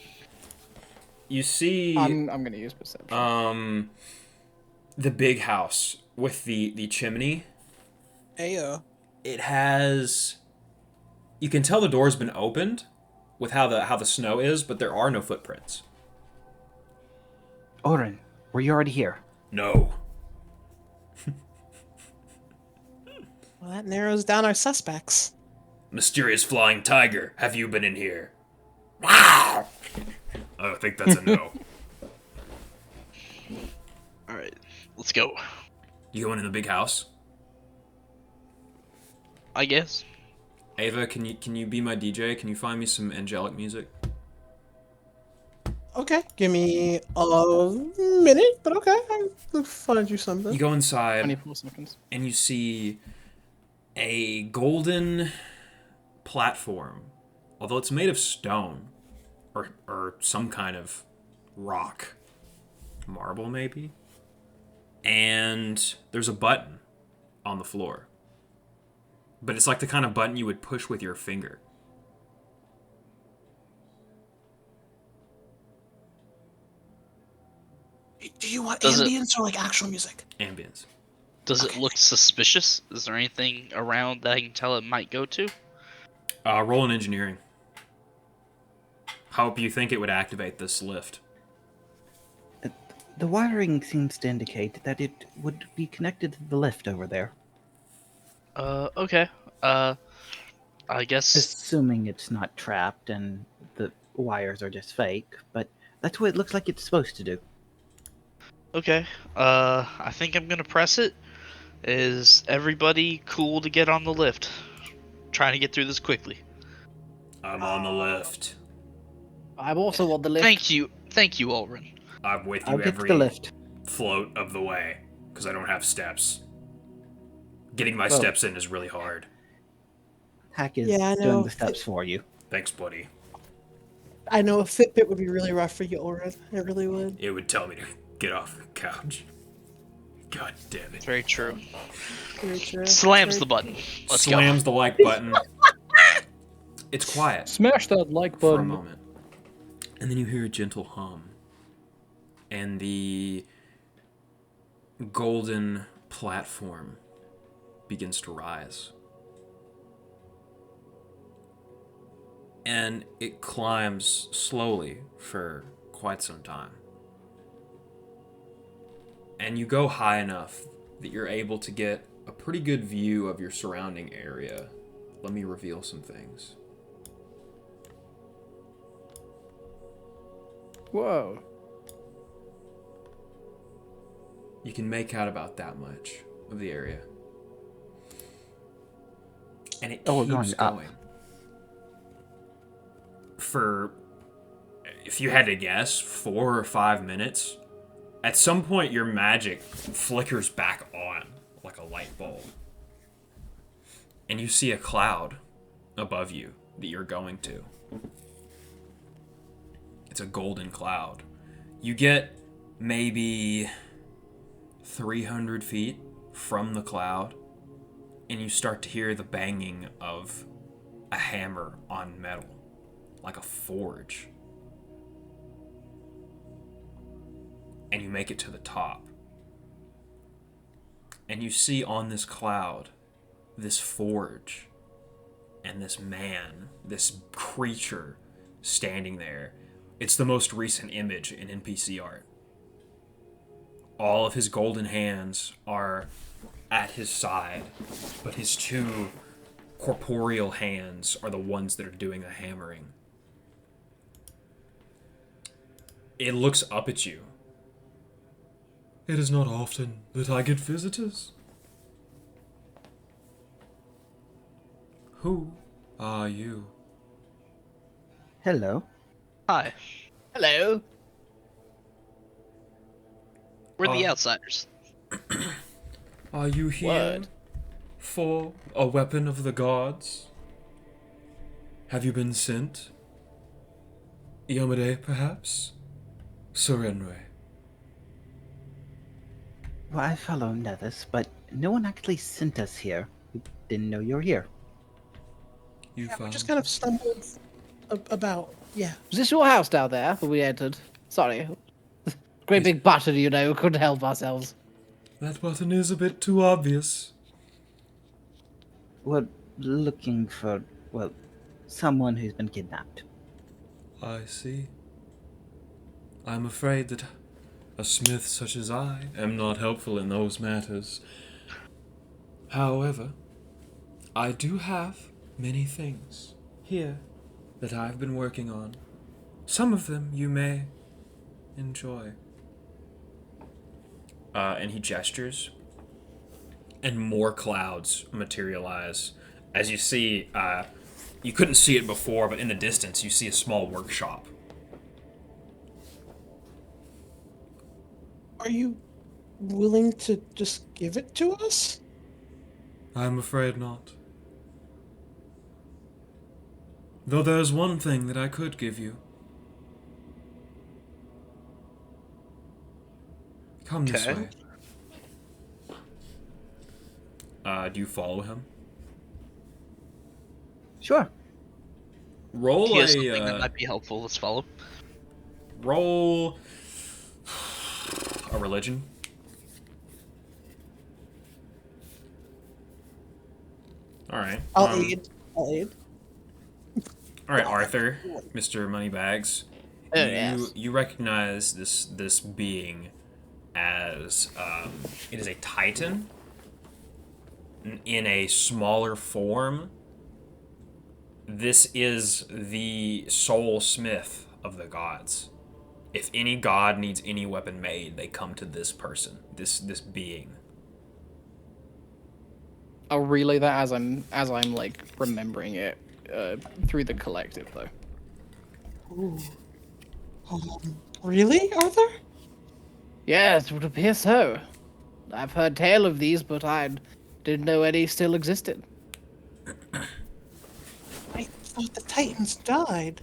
You see, I'm gonna use perception. the big house with the chimney. Ayo. It has. You can tell the door's been opened, with how the snow is, but there are no footprints. Oren, were you already here? No. Well, that narrows down our suspects. Mysterious flying tiger, have you been in here? I think that's a no. All right, let's go. You going in the big house? I guess. Ava, can you be my DJ? Can you find me some angelic music? Okay, give me a minute, but okay, I'll find you something. You go inside 24 seconds. and you see a golden platform, although it's made of stone or some kind of rock, marble maybe. And there's a button on the floor. But it's like the kind of button you would push with your finger. Do you want Does it- ambience or like actual music? Ambience. Does it Okay. look suspicious? Is there anything around that I can tell it might go to? Roll in engineering. How do you think it would activate this lift? The wiring seems to indicate that it would be connected to the lift over there. Okay. I guess. Assuming it's not trapped and the wires are just fake, but that's what it looks like it's supposed to do. Okay. I think I'm gonna press it. Is everybody cool to get on the lift? Trying to get through this quickly. I'm on the lift. I'm also on the lift. Thank you, Ulrin. I'm with you I'll get to every the lift. float of the way, because I don't have steps. Getting my Well- steps in is really hard. Hack is Yeah, I doing know. the steps for you. Thanks, buddy. I know a Fitbit would be really rough for you, Oren. It really would. It would tell me to get off the couch. God damn it. Very true. Very true. Slams Very- the button. Let's Slams the like button. It's quiet Smash that like for a button. moment. And then you hear a gentle hum. And the golden platform begins to rise. And it climbs slowly for quite some time. And you go high enough that you're able to get a pretty good view of your surrounding area. Let me reveal some things. Whoa. You can make out about that much of the area. And it Oh, we're keeps going up. going. For, if you had to guess, 4 or 5 minutes. At some point, your magic flickers back on like a light bulb. And you see a cloud above you that you're going to. It's a golden cloud. You get maybe 300 feet from the cloud, and you start to hear the banging of a hammer on metal, like a forge. And you make it to the top. And you see on this cloud this forge and this man, this creature standing there. It's the most recent image in NPC art. All of his golden hands are at his side, but his 2 corporeal hands are the ones that are doing the hammering. It looks up at you. It is not often that I get visitors. Who are you? Hello. Hi. Hello. We're the Uh, outsiders. Are you here Word. for a weapon of the gods? Have you been sent? Yamade, perhaps? Serenre. Well, I follow Nethys, but no one actually sent us here. We didn't know you were here. You Yeah, we found just kind of stumbled about. Yeah. Was this your house down there that we entered? Sorry. Great big button, you know, couldn't help ourselves. That button is a bit too obvious. We're looking for, well, someone who's been kidnapped. I see. I'm afraid that a smith such as I am not helpful in those matters. However, I do have many things here that I've been working on. Some of them you may enjoy. And he gestures, and more clouds materialize. As you see, you couldn't see it before, but in the distance, you see a small workshop. Are you willing to just give it to us? I'm afraid not. Though there's one thing that I could give you. Come this Okay. way. Do you follow him? Sure. Roll He has something that a might be helpful. Let's follow. roll a religion. All right. I'll aid. I'll aid. All right, Arthur, Mr. Moneybags. Oh, you yes. you recognize this being as it is a titan in a smaller form. This is the soul smith of the gods. If any god needs any weapon made, they come to this person, this being. I'll relay that as I'm like remembering it through the collective though. Ooh. Really, Arthur? Yes, it would appear so. I've heard tale of these, but I didn't know any still existed. I thought the Titans died.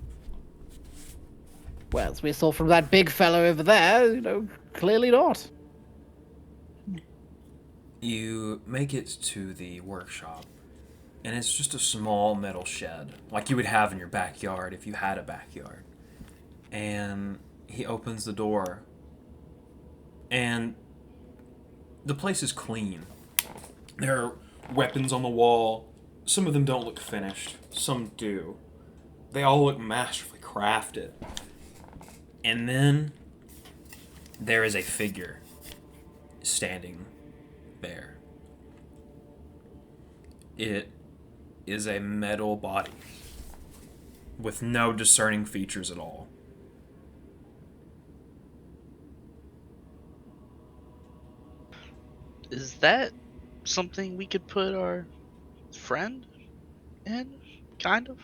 Well, as we saw from that big fellow over there, you know, clearly not. You make it to the workshop, and it's just a small metal shed, like you would have in your backyard if you had a backyard. And he opens the door, and the place is clean. There are weapons on the wall. Some of them don't look finished, some do. They all look masterfully crafted. And then there is a figure standing there. It is a metal body with no discerning features at all. Is that something we could put our friend in? Kind of?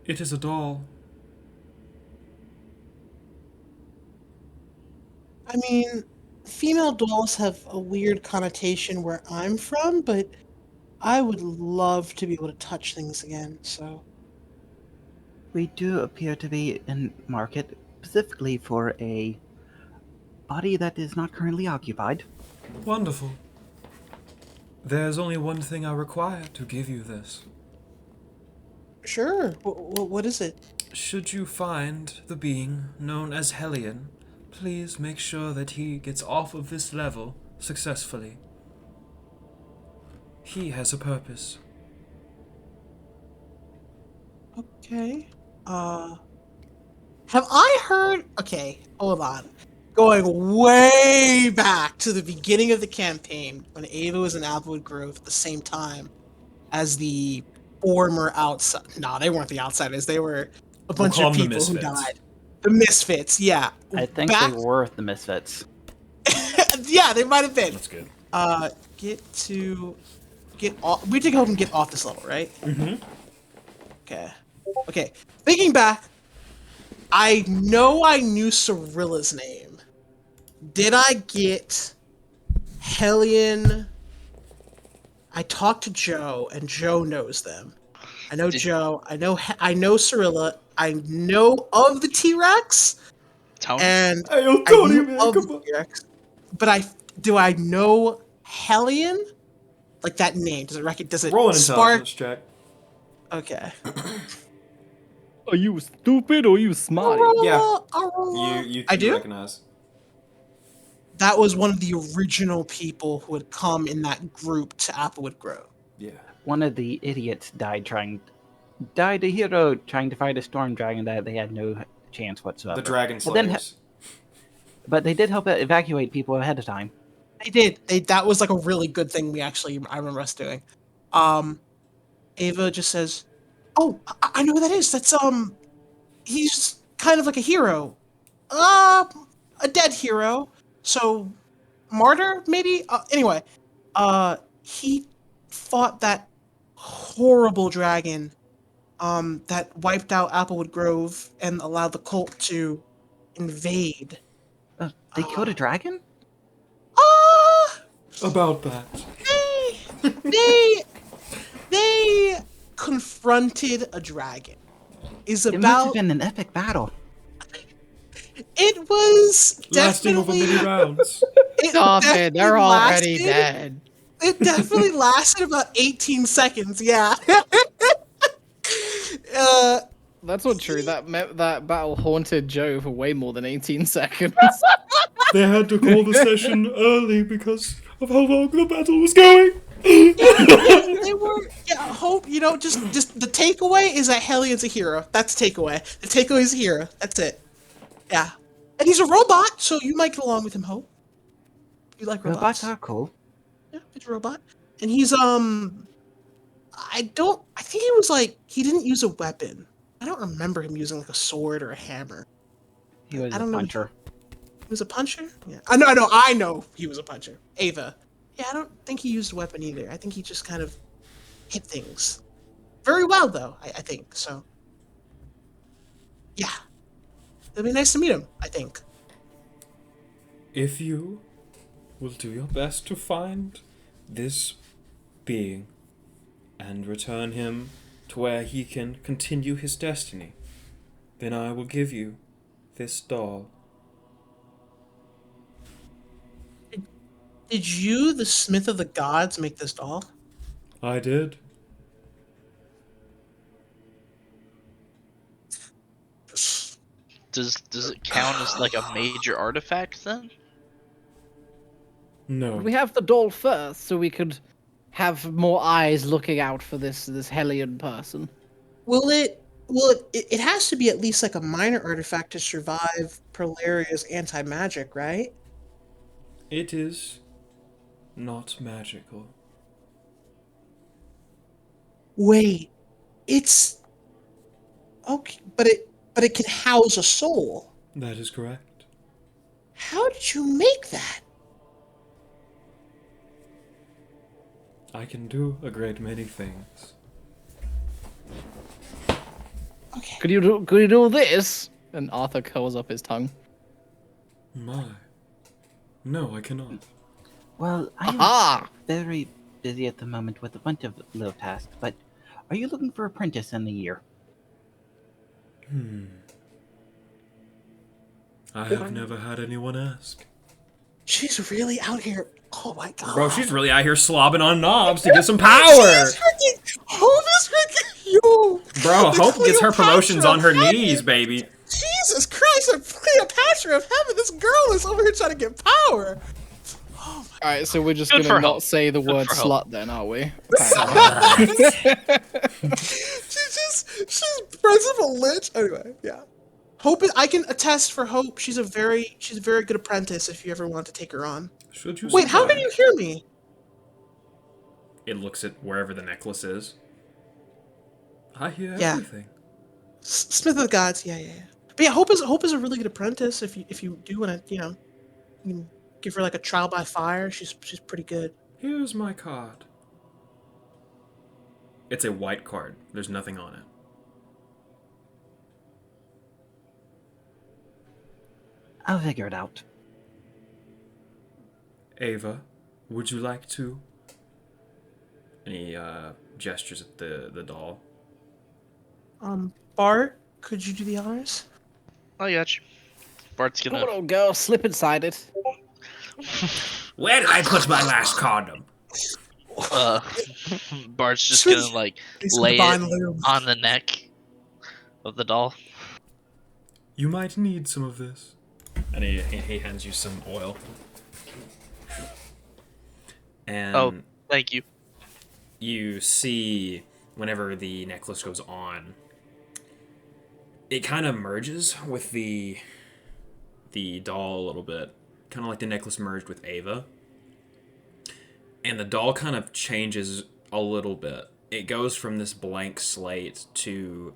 It is a doll. I mean, female dolls have a weird connotation where I'm from, but I would love to be able to touch things again, so. We do appear to be in market specifically for a body that is not currently occupied. Wonderful. There's only one thing I require to give you this. Sure. What is it? Should you find the being known as Hellion, please make sure that he gets off of this level successfully. He has a purpose. Okay. Have I heard? Okay, hold on. Going way back to the beginning of the campaign when Ava was in Applewood Grove at the same time as the former outside. Nah, they weren't the outsiders. They were a bunch call of them the people who Misfits. died. The Misfits, yeah. I think back, they were the Misfits. yeah, they might have been. That's good. Get off. We take hope and get off this level, right? Mm-hmm. Okay. Thinking back, I know I knew Cirilla's name. Did I get Hellion? I talked to Joe, and Joe knows them. I know Joe. I know Cirilla. I know of the T-Rex, Tony? and Hey, yo, I Tony, knew man, of come the on. T-Rex. But do I know Hellion? Like that name? Does it Roll an spark? intelligence check. Okay. Are you stupid or you smart? Yeah. Aurora. You I do? recognize. That was one of the original people who had come in that group to Applewood Grove. Yeah. One of the idiots died a hero trying to fight a storm dragon that they had no chance whatsoever. The Dragon But then, Slayers. but they did help evacuate people ahead of time. They did. That was like a really good thing I remember us doing. Ava just says, "Oh, I know who that is. That's he's kind of like a hero. A dead hero. So martyr maybe. Anyway, he fought that horrible dragon that wiped out Applewood Grove and allowed the cult to invade. They killed a dragon? Ah, About that. they they confronted a dragon. Is It must have about been an epic battle. it was Lasting over definitely many rounds. Stop it, they're definitely already lasted- dead. It definitely lasted about 18 seconds. Yeah. That's not true. That battle haunted Joe for way more than 18 seconds. They had to call the session early because of how long the battle was going. They were. Yeah. Hope just the takeaway is that Hellion's a hero. That's the takeaway. The takeaway is a hero. That's it. Yeah. And he's a robot, so you might get along with him. Hope. You like robots? Robots are cool. Yeah, he's a robot. And he's I think he was like he didn't use a weapon. I don't remember him using like a sword or a hammer. He was I a don't know. puncher. He was a puncher? Yeah. I know he was a puncher. Ava. Yeah, I don't think he used a weapon either. I think he just kind of hit things. Very well though, I think. So yeah. It'd be nice to meet him, I think. If you will do your best to find this being and return him to where he can continue his destiny, then I will give you this doll. Did you, the Smith of the Gods, make this doll? I did. Does it count as like a major artifact then? No. We have the doll first, so we could have more eyes looking out for this Hellion person. It has to be at least like a minor artifact to survive Prolaria's anti-magic, right? It is not magical. Wait, it's okay, but it can house a soul. That is correct. How did you make that? I can do a great many things. Okay. Could you do this? And Arthur curls up his tongue. My. No, I cannot. Well, I am Aha! very busy at the moment with a bunch of little tasks, but are you looking for apprentice in the year? I have never had anyone ask. She's really out here. Oh my god. Bro, she's really out here slobbing on knobs to get some power. Hope is freaking yo. Bro, The Hope gets her promotions Cleopatra on her of heaven. knees, baby. Jesus Christ, a Cleopatra of heaven. This girl is over here trying to get power. Alright, so we're just Good gonna for not Hope. say the word for Hope. slut then, are we? She's Principal Lich. Anyway, yeah. Hope I can attest for Hope. She's a very good apprentice. If you ever want to take her on. Should you Wait, how survive? can you hear me? It looks at wherever the necklace is. I hear Yeah. everything. Smith of the Gods. Yeah. But yeah, Hope is a really good apprentice. If you do want to, you can give her like a trial by fire. She's pretty good. Here's my card. It's a white card. There's nothing on it. I'll figure it out. Ava, would you like to? And he gestures at the doll. Bart, could you do the honors? I got you. Bart's Come gonna. on, old girl, slip inside it. Where did I put my last condom? Bart's just Sweet. gonna like He's lay gonna it bind lube. on the neck of the doll. You might need some of this. And he hands you some oil. And Oh, thank you. you see, whenever the necklace goes on, it kind of merges with the doll a little bit. Kind of like the necklace merged with Ava. And the doll kind of changes a little bit. It goes from this blank slate to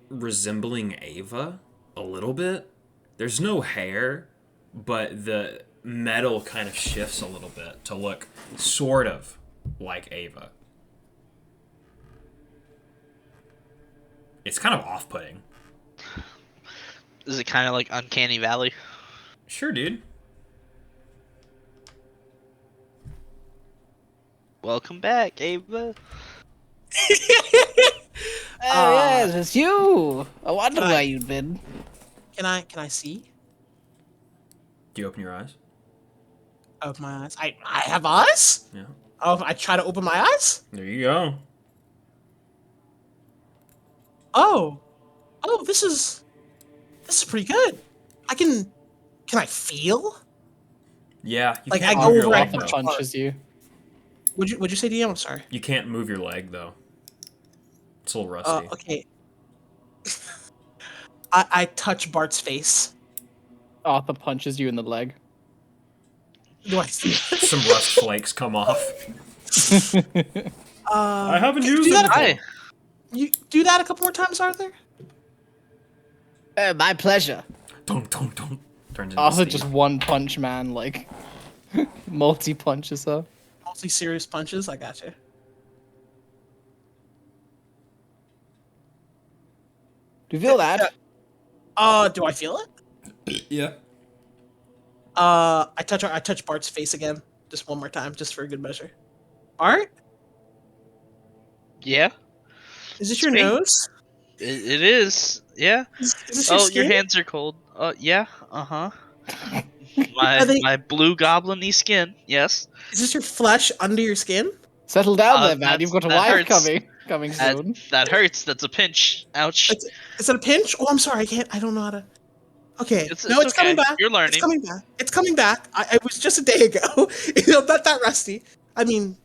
resembling Ava a little bit. There's no hair, but the metal kind of shifts a little bit to look sort of like Ava. It's kind of off-putting. Is it kind of like Uncanny Valley? Sure, dude. Welcome back, Ava. Oh yes, it's you. I wonder Can I- where you've been. Can I see? Do you open your eyes? Open my eyes. I have eyes? Yeah. Oh, I try to open my eyes? There you go. Oh. Oh, this is pretty good. Can I feel? Yeah. You Like, can't I move go your over leg, and Arthur though. punches you. Would you say DM? I'm sorry. You can't move your leg, though. It's a little rusty. Okay. I touch Bart's face. Arthur punches you in the leg. Do I see? Some rust flakes come off. I haven't you used do it that. before. Hi. You do that a couple more times, Arthur. My pleasure. Don't. Turns into Arthur Steve. just one punch man, like multi punches her. Mostly serious punches. I got you. Do you feel that? Do I feel it? Yeah. I touch Bart's face again, just one more time, just for a good measure. Bart, Yeah, is this your Sweet. nose? it is. Yeah. Is this your Oh, skin? your hands are cold. Yeah. Uh-huh. Are they- My blue goblin-y skin. Yes. Is this your flesh under your skin? Settle down there, man. That's- You've got a that wife hurts. coming That, soon. that hurts. That's a pinch. Ouch. Is that a pinch? Oh, I'm sorry. I can't. I don't know how to. Okay. It's No, it's okay. coming back. You're learning. It's coming back. It's coming back. It was just a day ago. Not that rusty. I mean,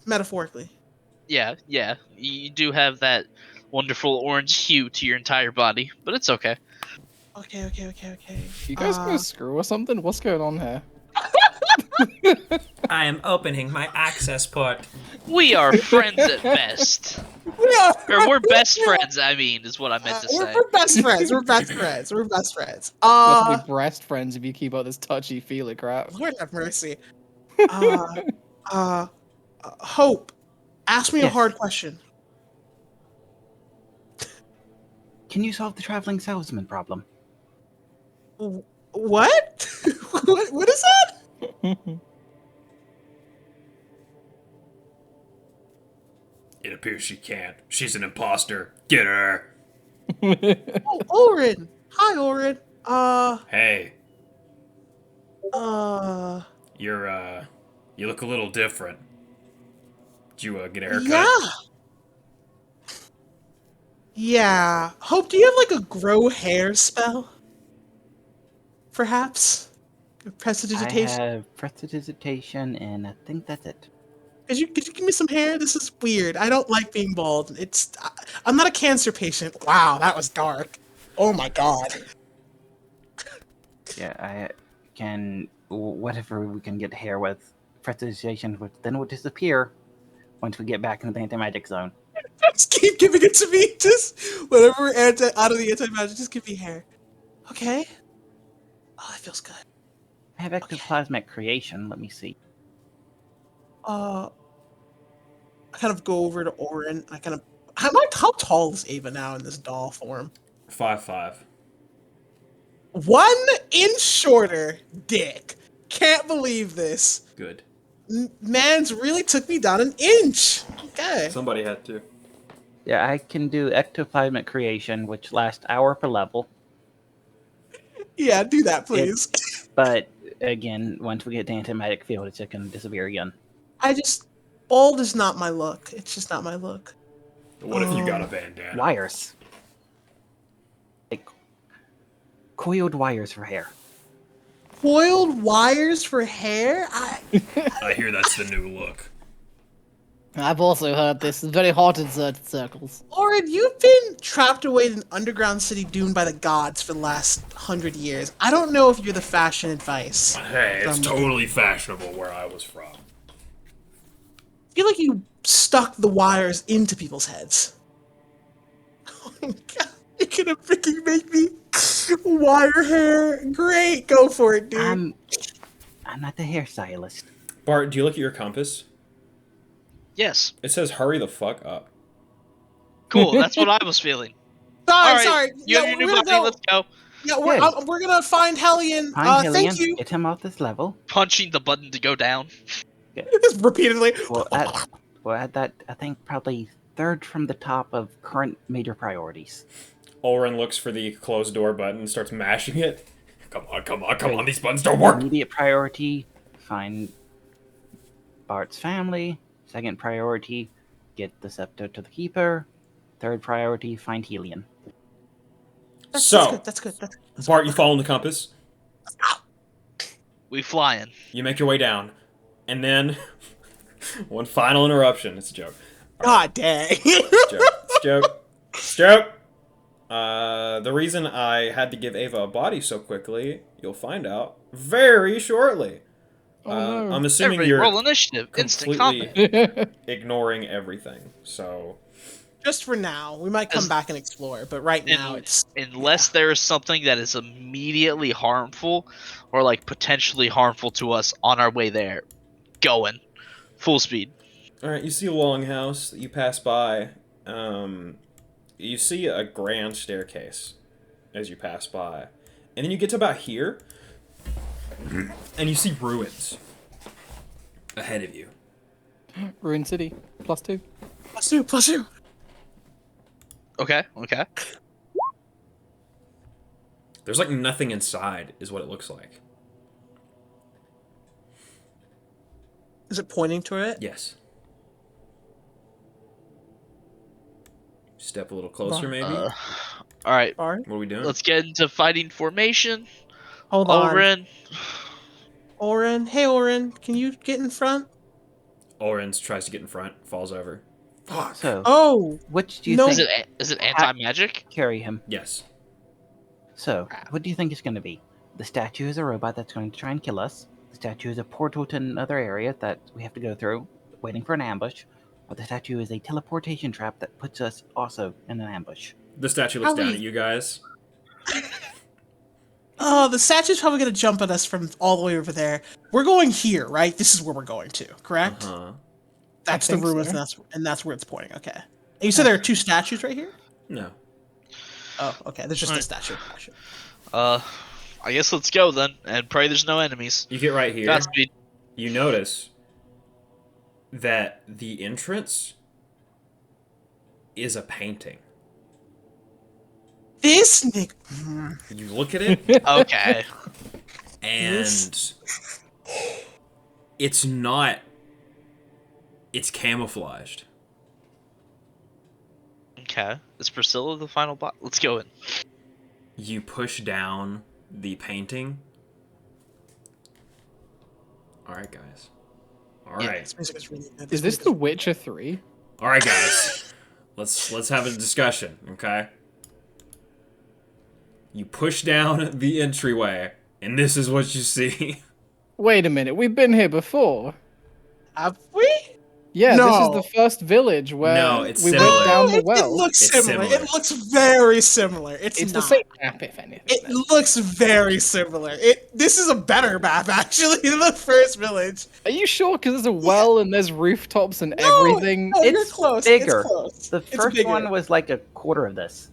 metaphorically. Yeah. You do have that wonderful orange hue to your entire body, but it's okay. Okay. You guys gonna screw or something? What's going on here? I am opening my access port. We are friends at best. Or we're best friends, I mean, is what I meant to say. We're best friends. We're best friends. We're best friends. We'll have to be breast friends if you keep up this touchy feely crap. Lord have mercy. Hope, ask me a Yes. hard question. Can you solve the traveling salesman problem? What? What is that? It appears she can't. She's an imposter. Get her. Oh, Orin. Hi, Orin. Hey, Uh. you look a little different. Did you get a haircut? Yeah. Yeah. Hope, do you have like a grow hair spell? Perhaps? I Prestidigitation? have prestidigitation, and I think that's it. Could you give me some hair? This is weird. I don't like being bald. I'm not a cancer patient. Wow, that was dark. Oh my god. Yeah, I can whatever we can get hair with prestidigitation, which then will disappear once we get back into the anti-magic zone. Just keep giving it to me. Just whenever we're out of the anti-magic, just give me hair. Okay. Oh, that feels good. I have ectoplasmic creation. Let me see. I kind of go over to Orin. I kind of how tall is Ava now in this doll form? 5'5". 1 inch shorter, dick. Can't believe this. Good. Man's really took me down an inch. Okay. Somebody had to. Yeah, I can do ectoplasmic creation, which lasts hour per level. Yeah, do that, please. But again, once we get to anti-magic field, it's just going to disappear again. Bald is not my look. It's just not my look. What if you got a bandana? Wires. coiled wires for hair. Coiled wires for hair? I hear that's the new look. I've also heard this. It's very hot in certain circles. Orin, you've been trapped away in an underground city doomed by the gods for the last 100 years. I don't know if you're the fashion advice. Hey, it's from- totally fashionable where I was from. I feel like you stuck the wires into people's heads. Oh my god, you're gonna freaking make me wire hair? Great, go for it, dude. I'm not the hairstylist. Bart, do you look at your compass? Yes. It says hurry the fuck up. Cool. That's what I was feeling. Sorry, All right. sorry. You have Yeah, your new we're gonna body. go. Let's go. Yeah, Good. we're gonna find Hellion. Find Hillian, Thank you. get him off this level. Punching the button to go down. Repeatedly. We're at that, I think, probably third from the top of current major priorities. Ulrin looks for the closed door button and starts mashing it. Come on, these buttons don't work! Immediate priority, find Bart's family. Second priority, get the scepter to the keeper. Third priority, find Helion. That's So, good. Bart, you following the compass. We flying. You make your way down. And then, one final interruption. It's a joke. God dang. It's a joke. The reason I had to give Ava a body so quickly, you'll find out very shortly. Oh, no. I'm assuming Everybody you're roll initiative. Instant completely combat. ignoring everything. So, Just for now. We might come As- back and explore, but right now it's Unless there is something that is immediately harmful or like potentially harmful to us on our way there. Going. Full speed. all right, you see a longhouse that you pass by. You see a grand staircase as you pass by, and then you get to about here, and you see ruins ahead of you. Ruin City, +2. plus two. Okay. There's like nothing inside, is what it looks like. Is it pointing to it? Yes. Step a little closer, maybe. All right. Bart? What are we doing? Let's get into fighting formation. Hold on. Oren. Oren. Hey Oren, can you get in front? Oren tries to get in front, falls over. Fuck. So, Oh, which do you no. think Is it anti-magic? carry him? Yes. So, what do you think it's going to be? The statue is a robot that's going to try and kill us. The statue is a portal to another area that we have to go through, waiting for an ambush. Or the statue is a teleportation trap that puts us also in an ambush. The statue looks down Howie. at you guys. Oh, the statue's probably gonna jump at us from all the way over there. We're going here, right? This is where we're going to, correct? Uh-huh. That's the think ruins, so. and that's where it's pointing. Okay. And you said there are two statues right here. No. Oh, okay. There's just a Alright. statue. Gotcha. I guess let's go then, and pray there's no enemies. You get right here. Godspeed. You notice that the entrance is a painting. This nigga. You look at it, Okay. and it's not. It's camouflaged. Okay. Is Priscilla the final boss? Let's go in. You push down the painting. All right, guys. All Yeah, right. This music is really good. Is this The Witcher 3? All right, guys. Let's have a discussion, okay? You push down the entryway, and this is what you see. Wait a minute, we've been here before. Have we? Yeah, No. this is the first village where No, it's we similar. went down the It well. looks It's similar. similar. It looks very similar. It's It's not. the same map, if anything. It looks very similar. This is a better map actually than the first village. Are you sure? Because there's a well and there's rooftops and No, everything. No, you're It's close. bigger. It's close. The It's first bigger. one was like a quarter of this.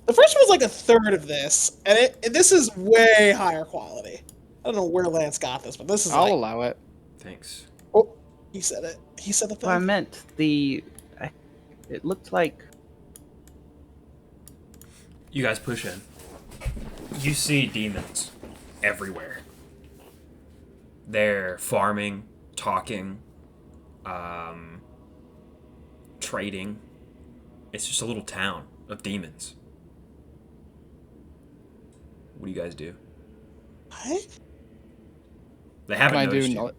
The first one was like a third of this, and this is way higher quality. I don't know where Lance got this, but this is I'll like. allow it. Thanks. Oh, he said it. He said the thing. Well, I meant it looked like You guys push in. You see demons everywhere. They're farming, talking, trading. It's just a little town of demons. What do you guys do? What? They Can haven't I do noticed you. knowledge?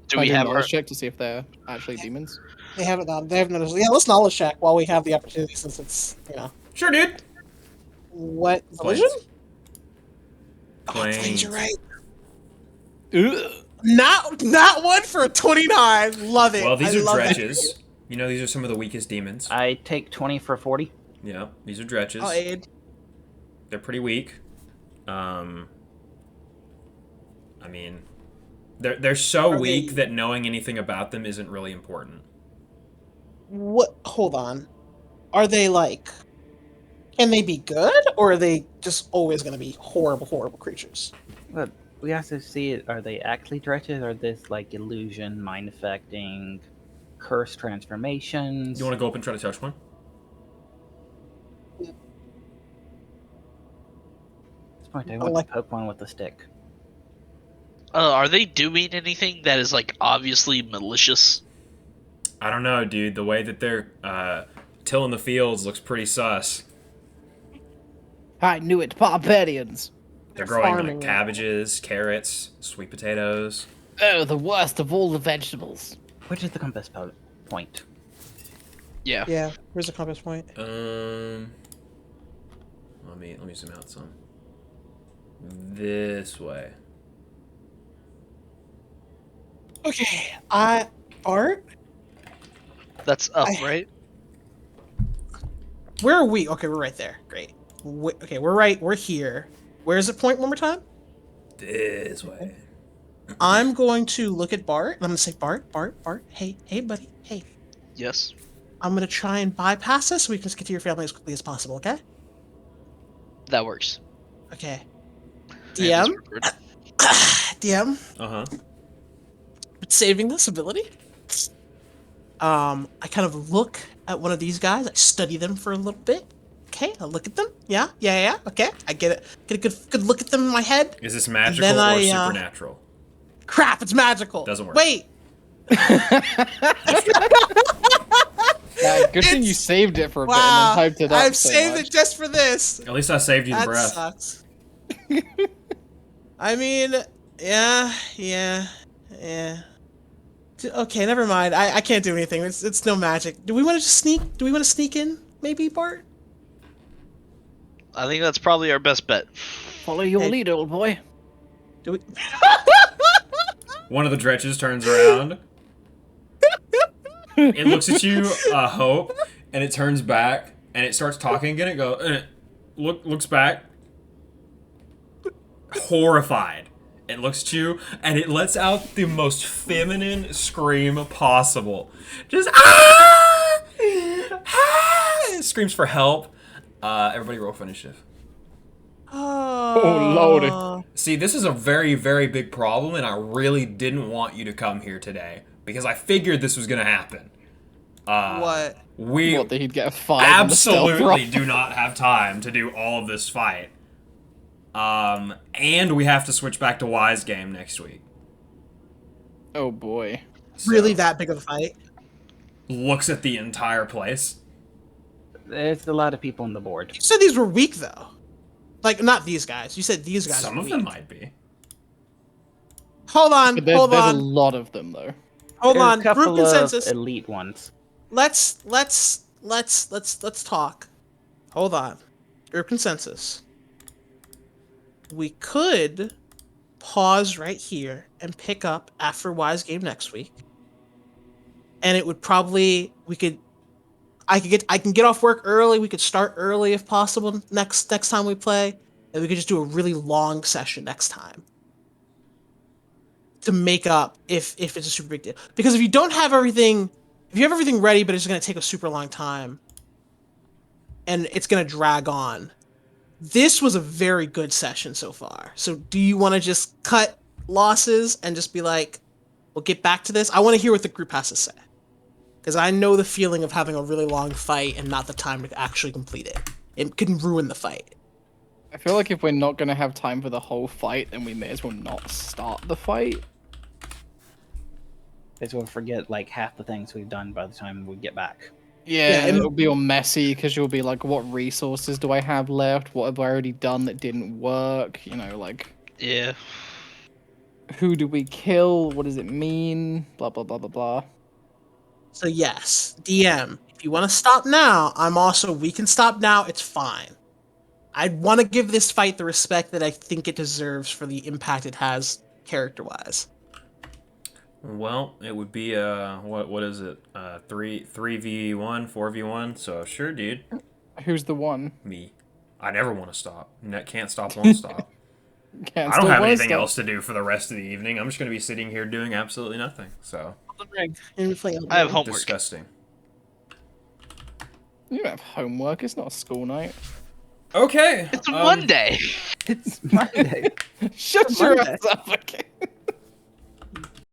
Do Can I we do have knowledge our? check to see if they're actually demons? They haven't done. They haven't noticed. Yeah, let's knowledge check while we have the opportunity, since it's Sure, dude. what religion? Planes. Oh, planes, you're Planes. right. Ugh. Not one for a 29. Love it. Well, these I are love it. dretches. You know, these are some of the weakest demons. I take 20 for 40. Yeah, these are dretches. I'll aid. They're pretty weak. I mean, they're so Are weak they- that knowing anything about them isn't really important. What? Hold on. Are they like? Can they be good, or are they just always going to be horrible, horrible creatures? But we have to see it. Are they actually dretches, or this like illusion, mind affecting, curse transformations? You want to go up and try to touch one? At this point, I I want like- to poke one with a stick. Are they doing anything that is like obviously malicious? I don't know, dude. The way that they're tilling the fields looks pretty sus. I knew it, barbarians. They're growing farming like it. cabbages, carrots, sweet potatoes. Oh, the worst of all the vegetables. Which is the compass point? Yeah. Yeah. Where's the compass point? Let me zoom out some. This way. Okay. Art. That's up, I- right? Where are we? Okay, we're right there. Great. Okay, we're right. We're here. Where's the point? One more time. This way. I'm going to look at Bart, and I'm going to say, Bart, hey, buddy, hey. Yes. I'm going to try and bypass this so we can just get to your family as quickly as possible, okay? That works. Okay. And DM? it's preferred. DM, Uh-huh. saving this ability. I kind of look at one of these guys. I study them for a little bit. Okay, I look at them. Yeah. Okay, I get it. Get a good look at them in my head. Is this magical then or I, supernatural? Crap, it's magical. Doesn't work. Wait. Yeah, good thing you It's- saved it for a bit Wow. and then hyped it up I've so saved much. it just for this. At least I saved you the That breath. sucks. I mean, yeah. Okay, never mind. I can't do anything. It's no magic. Do we want to just sneak? Do we want to sneak in? Maybe, Bart? I think that's probably our best bet. Follow your Hey. lead, old boy. Do we? One of the dretches turns around. It looks at you, Hope, and it turns back, and it starts talking again. It goes, looks back, horrified. It looks at you, and it lets out the most feminine scream possible. Just, ah! Ah! It screams for help. Everybody roll for initiative. Oh, lordy. See, this is a very, very big problem, and I really didn't want you to come here today because I figured this was going to happen. What? We What, that he'd get a 5 on the stealth absolutely roll? do not have time to do all of this fight. And we have to switch back to Wise Game next week. Oh boy. So, Really that big of a fight? looks at the entire place. There's a lot of people on the board. You said these were weak, though. Like, not these guys. You said these guys Some were of weak. them might be. Hold on. But there's Hold a on. lot of them, though. Hold There's on. a couple Group consensus. of elite ones. Let's talk. Hold on. Group consensus. We could pause right here and pick up after Wise Game next week. And it would probably I can get off work early, we could start early if possible next time we play, and we could just do a really long session next time. To make up if it's a super big deal. Because if you don't have everything, if you have everything ready but it's going to take a super long time and it's going to drag on. This was a very good session so far. So do you want to just cut losses and just be like, we'll get back to this? I want to hear what the group has to say. Because I know the feeling of having a really long fight and not the time to actually complete it. It can ruin the fight. I feel like if we're not gonna have time for the whole fight, then we may as well not start the fight. Because we'll forget like half the things we've done by the time we get back. Yeah, and and- it'll be all messy because you'll be like, what resources do I have left? What have I already done that didn't work? You know, like, Yeah. who do we kill? What does it mean? Blah, blah, blah, blah, blah. So yes, DM. If you want to stop now, we can stop now. It's fine. I want to give this fight the respect that I think it deserves for the impact it has character-wise. Well, it would be what is it? 3v1, 4v1. So sure, dude. Who's the one? Me. I never want to stop. Can't stop, won't stop. Can't I don't stop, have won't anything stop. else to do for the rest of the evening. I'm just gonna be sitting here doing absolutely nothing. So Elden Ring. You're playing Elden I have Ring. homework. disgusting. You don't have homework. It's not a school night. Okay. It's Monday. It's Monday. Shut your Monday. ass up, okay?